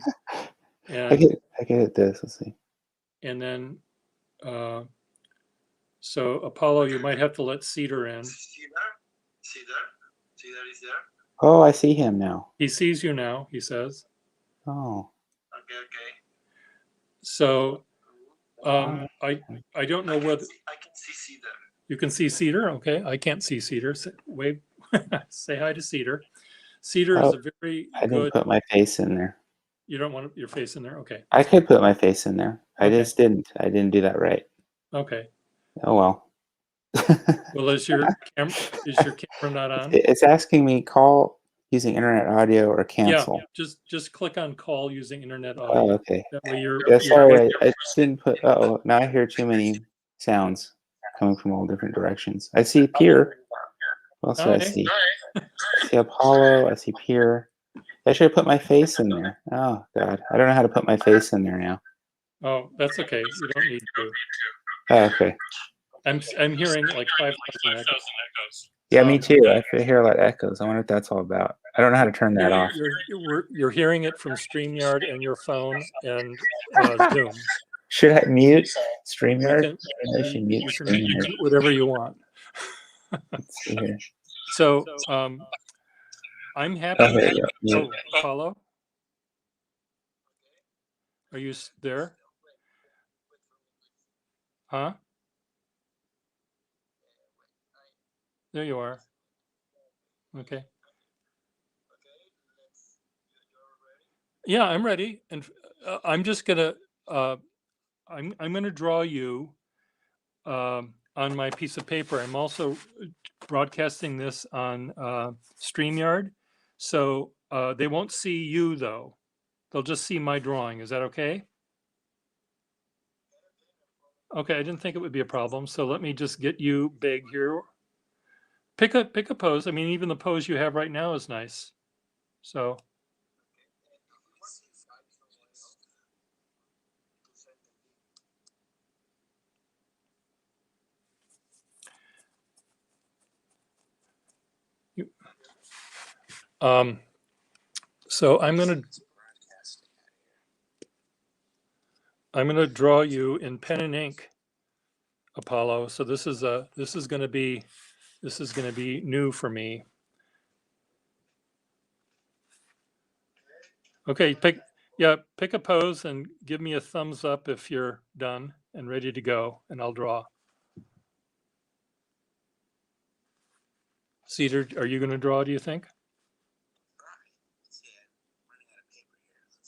I and get this. Let's see. and then so Apollo, you might have to let Cedar in. Cedar is there. Oh, I see him now. He sees you now, he says. Oh. Okay. So I don't know whether I can see Cedar. you can see Cedar. Okay, I can't see Cedar. Wave, say hi to Cedar. Cedar is a very I didn't good. put my face in there. You don't want your face in there. Okay. I could put my face in there. I Okay. just didn't. I didn't do that right. Okay. Oh well. Well, is your camera not on? It's asking me call using internet audio or cancel. Yeah. Just click on call using internet Oh, audio. okay. That way you're. Yeah, sorry, I didn't put. Oh, now I hear too many sounds coming from all different directions. I see Pier. What else do I Hi. see? I see Apollo. I see Pier. I should have put my face in there. Oh God, I don't know how to put my face in there now. Oh, that's okay. You don't need to. Oh, okay. I'm hearing like 5,000 echoes. Yeah, me too. I hear a lot of echoes. I wonder what that's all about. I don't know how to turn that off. You're hearing it from StreamYard and your phone and Zoom. Should I mute StreamYard? You can mute whatever you want. Let's see here. So I'm happy. Oh, Apollo, are you there? Huh? There you are. Okay. Yeah, I'm ready, and I'm just gonna I'm gonna draw you on my piece of paper. I'm also broadcasting this on StreamYard, so they won't see you though. They'll just see my drawing. Is that okay? Okay, I didn't think it would be a problem. So let me just get you big here. Pick a pose. I mean, even the pose you have right now is nice. So so I'm gonna draw you in pen and ink, Apollo. So this is gonna be new for me. Okay, pick a pose and give me a thumbs up if you're done and ready to go, and I'll draw. Cedar, are you going to draw, do you think?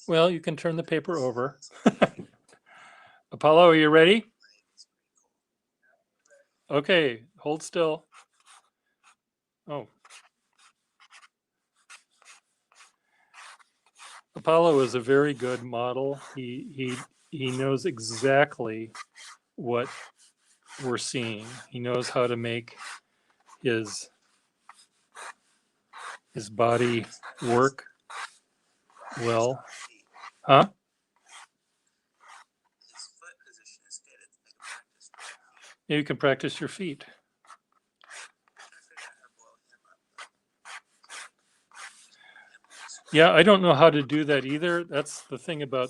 Well, you can turn the paper over. Apollo, are you ready? Okay, hold still. Oh. Apollo is a very good model. He knows exactly what we're seeing. He knows how to make his body work well. Huh? Yeah, you can practice your feet. Yeah, I don't know how to do that either. That's the thing about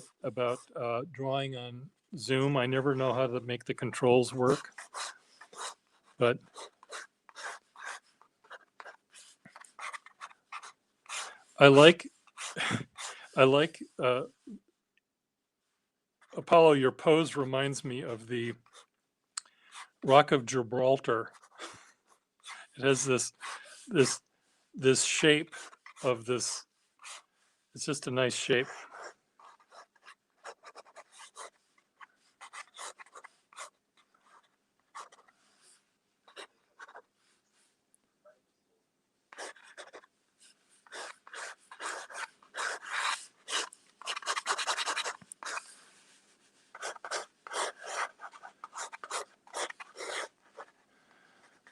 drawing on Zoom. I never know how to make the controls work. But I like Apollo. Your pose reminds me of the Rock of Gibraltar. It has this shape of this. It's just a nice shape.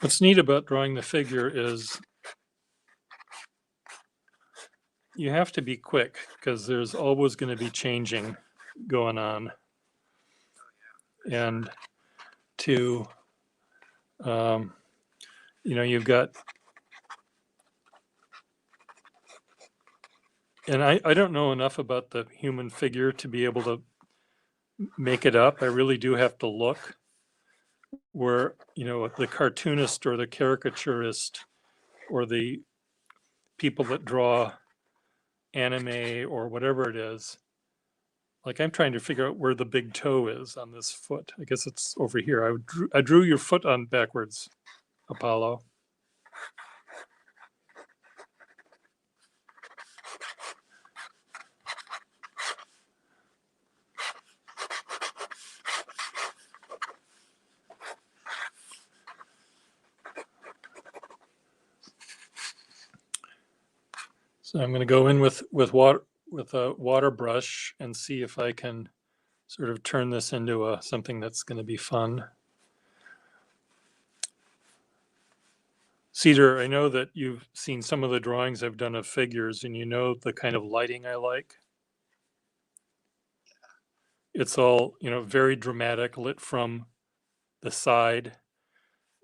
What's neat about drawing the figure is you have to be quick because there's always going to be changing going on. And to, you've got, and I don't know enough about the human figure to be able to make it up. I really do have to look where, the cartoonist or the caricaturist or the people that draw anime or whatever it is. Like I'm trying to figure out where the big toe is on this foot. I guess it's over here. I drew your foot on backwards, Apollo. So I'm going to go in with a water brush and see if I can sort of turn this into something that's going to be fun. Cedar, I know that you've seen some of the drawings I've done of figures, and you know the kind of lighting I like. It's all, very dramatic, lit from the side,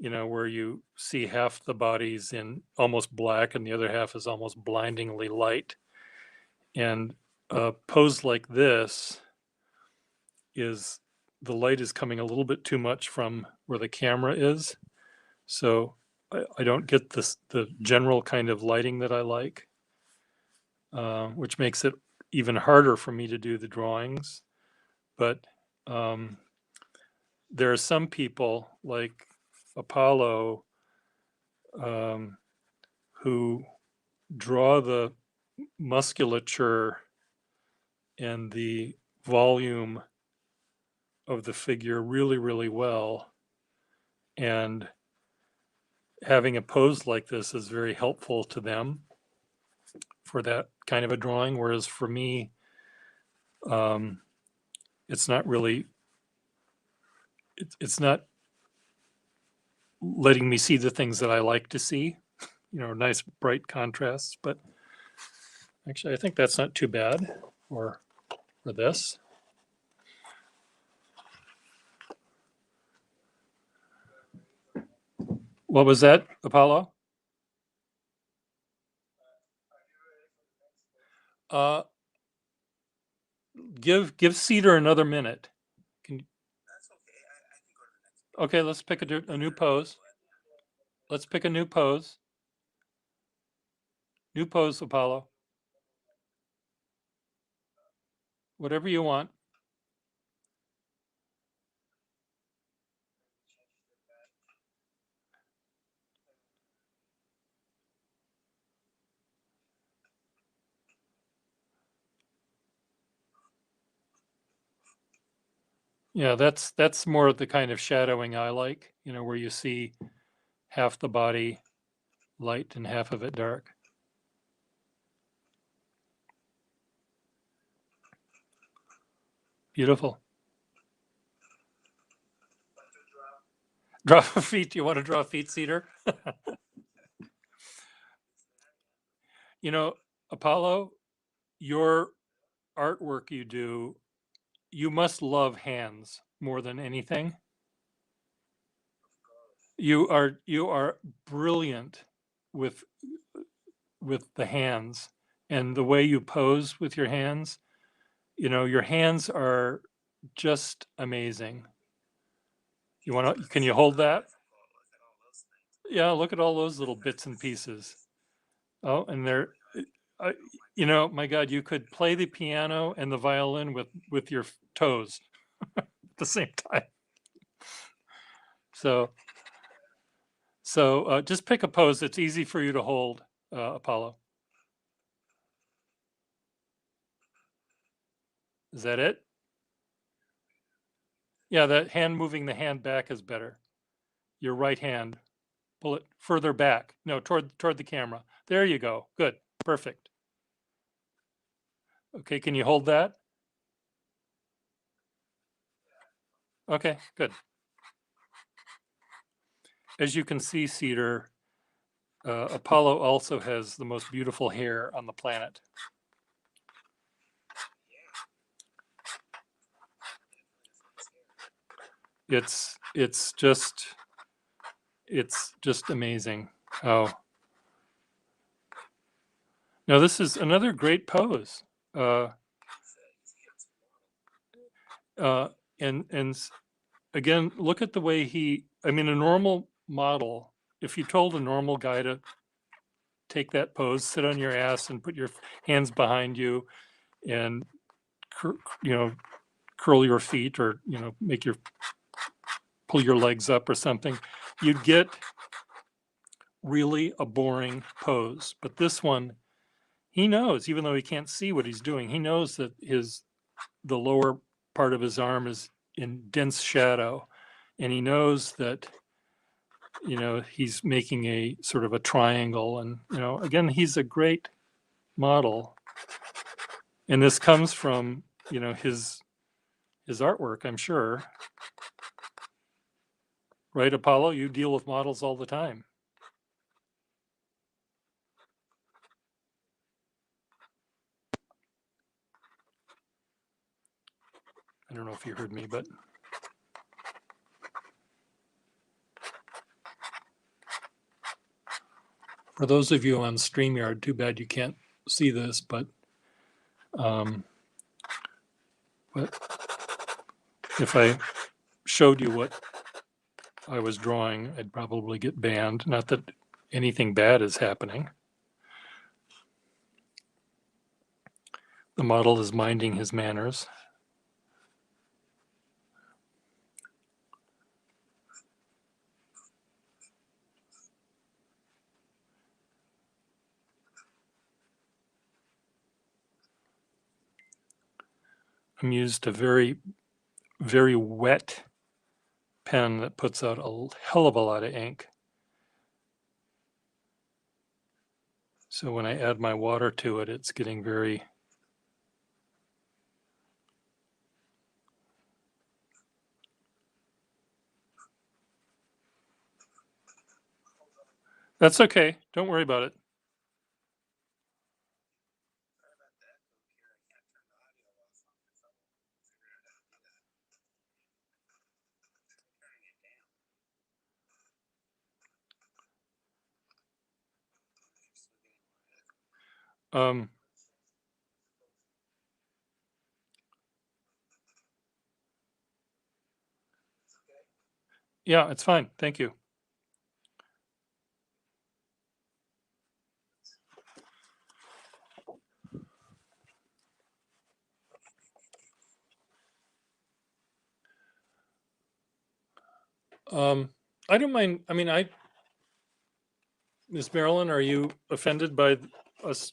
where you see half the body's in almost black and the other half is almost blindingly light. And a pose like this is the light is coming a little bit too much from where the camera is. So I don't get the general kind of lighting that I like, which makes it even harder for me to do the drawings. But there are some people like Apollo who draw the musculature and the volume of the figure really, really well. And having a pose like this is very helpful to them for that kind of a drawing. Whereas for me, it's not really, it's not letting me see the things that I like to see, nice bright contrasts. But actually, I think that's not too bad for this. What was that, Apollo? Give Cedar another minute. Okay, let's pick a new pose. Let's pick a new pose. New pose, Apollo. Whatever you want. Yeah, that's more of the kind of shadowing I like, you know, where you see half the body light and half of it dark. Beautiful. Draw feet. You want to draw feet, Cedar? You know, Apollo, your artwork you do, you must love hands more than anything. You are brilliant with the hands and the way you pose with your hands. You know, your hands are just amazing. You want to, can you hold that? Yeah, look at all those little bits and pieces. Oh, and they're, I, you know, my God, you could play the piano and the violin with your toes at the same time. So, just pick a pose that's easy for you to hold, Apollo. Is that it? Yeah, that hand moving the hand back is better. Your right hand, pull it further back. No, toward the camera. There you go. Good. Perfect. Okay, can you hold that? Okay, good. As you can see, Cedar, Apollo also has the most beautiful hair on the planet. It's just amazing how. Now this is another great pose. Uh, uh, and again, look at the way he. I mean, a normal model. If you told a normal guy to take that pose, sit on your ass, and put your hands behind you, and you know, curl your feet, or you know, pull your legs up or something, you'd get really a boring pose. But this one, he knows, even though he can't see what he's doing, he knows that the lower part of his arm is in dense shadow, and he knows that, you know, he's making a sort of a triangle. And you know, again, he's a great model, and this comes from, you know, his artwork, I'm sure. Right, Apollo? You deal with models all the time. I don't know if you heard me, but for those of you on StreamYard, too bad you can't see this, but if I showed you what I was drawing, I'd probably get banned. Not that anything bad is happening. The model is minding his manners. I'm used a very, very wet pen that puts out a hell of a lot of ink. So when I add my water to it, it's getting very. That's okay. Don't worry about it. Yeah, it's fine. Thank you. I don't mind. I mean, Ms. Marilyn, are you offended by us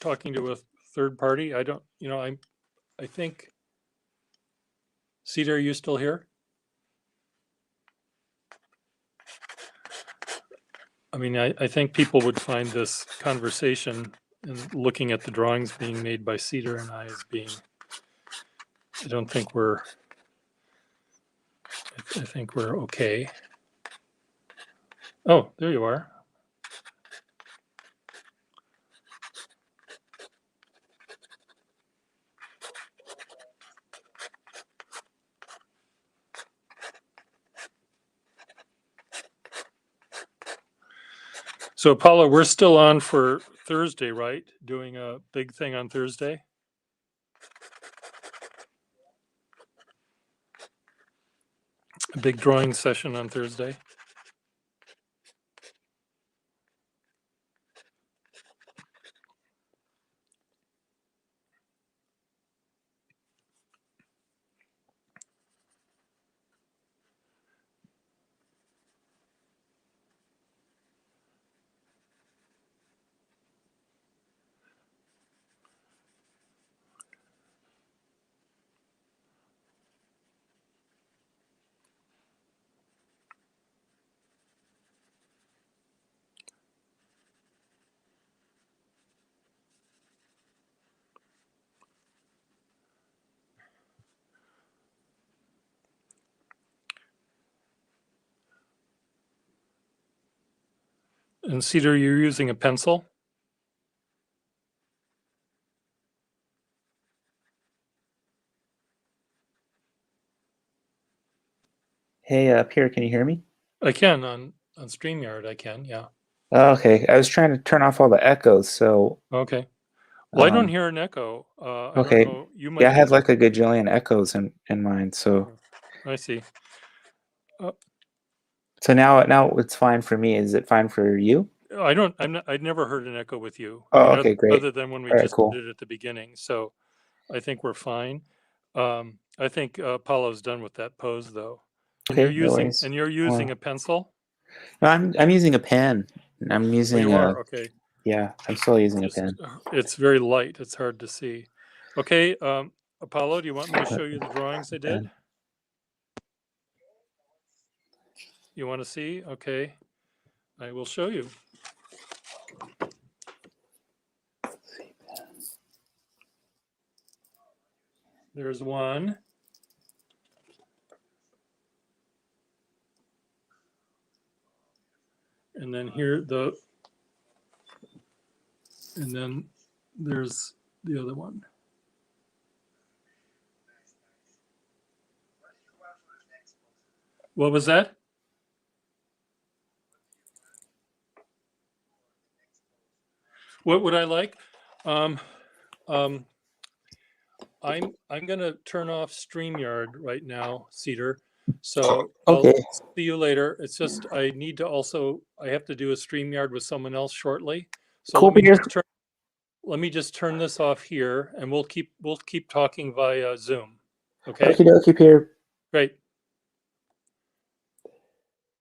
talking to a third party? I don't, you know, I think Cedar, are you still here? I mean, I think people would find this conversation and looking at the drawings being made by Cedar and I as being, I don't think we're, I think we're okay. Oh, there you are. So Apollo, we're still on for Thursday, right? Doing a big thing on Thursday? A big drawing session on Thursday? And Cedar, you're using a pencil? Hey, Pierre, can you hear me? I can on StreamYard, I can, yeah. Oh, okay, I was trying to turn off all the echoes, so Okay. Well, I don't um, hear an echo. I okay. don't know. You might yeah, I be had like a gajillion echoes in mine, so I see. so now it's fine for me. Is it fine for you? I'd never heard an echo with you. I Oh, mean, okay, great. other than when we All right, just cool. did it at the beginning. So I think we're fine. I think Apollo's done with that pose though. And Okay, no worries. you're using a pencil? No, I'm using a pen. I'm Oh, using you a are, okay. yeah. I'm still using a Just pen. it's very light. It's hard to see. Okay, Apollo, do you want me to show you the drawings I did? You want to see? Okay. I will show you. There's one. And then and then there's the other one. What was that? What would I like? I'm gonna turn off StreamYard right now, Cedar. So Okay. I'll see you later. It's just I need to I have to do a StreamYard with someone else shortly. So Cool, Peter. let me just turn this off here, and we'll keep talking via Zoom. Okay. Okie dokie, Pierre. Great.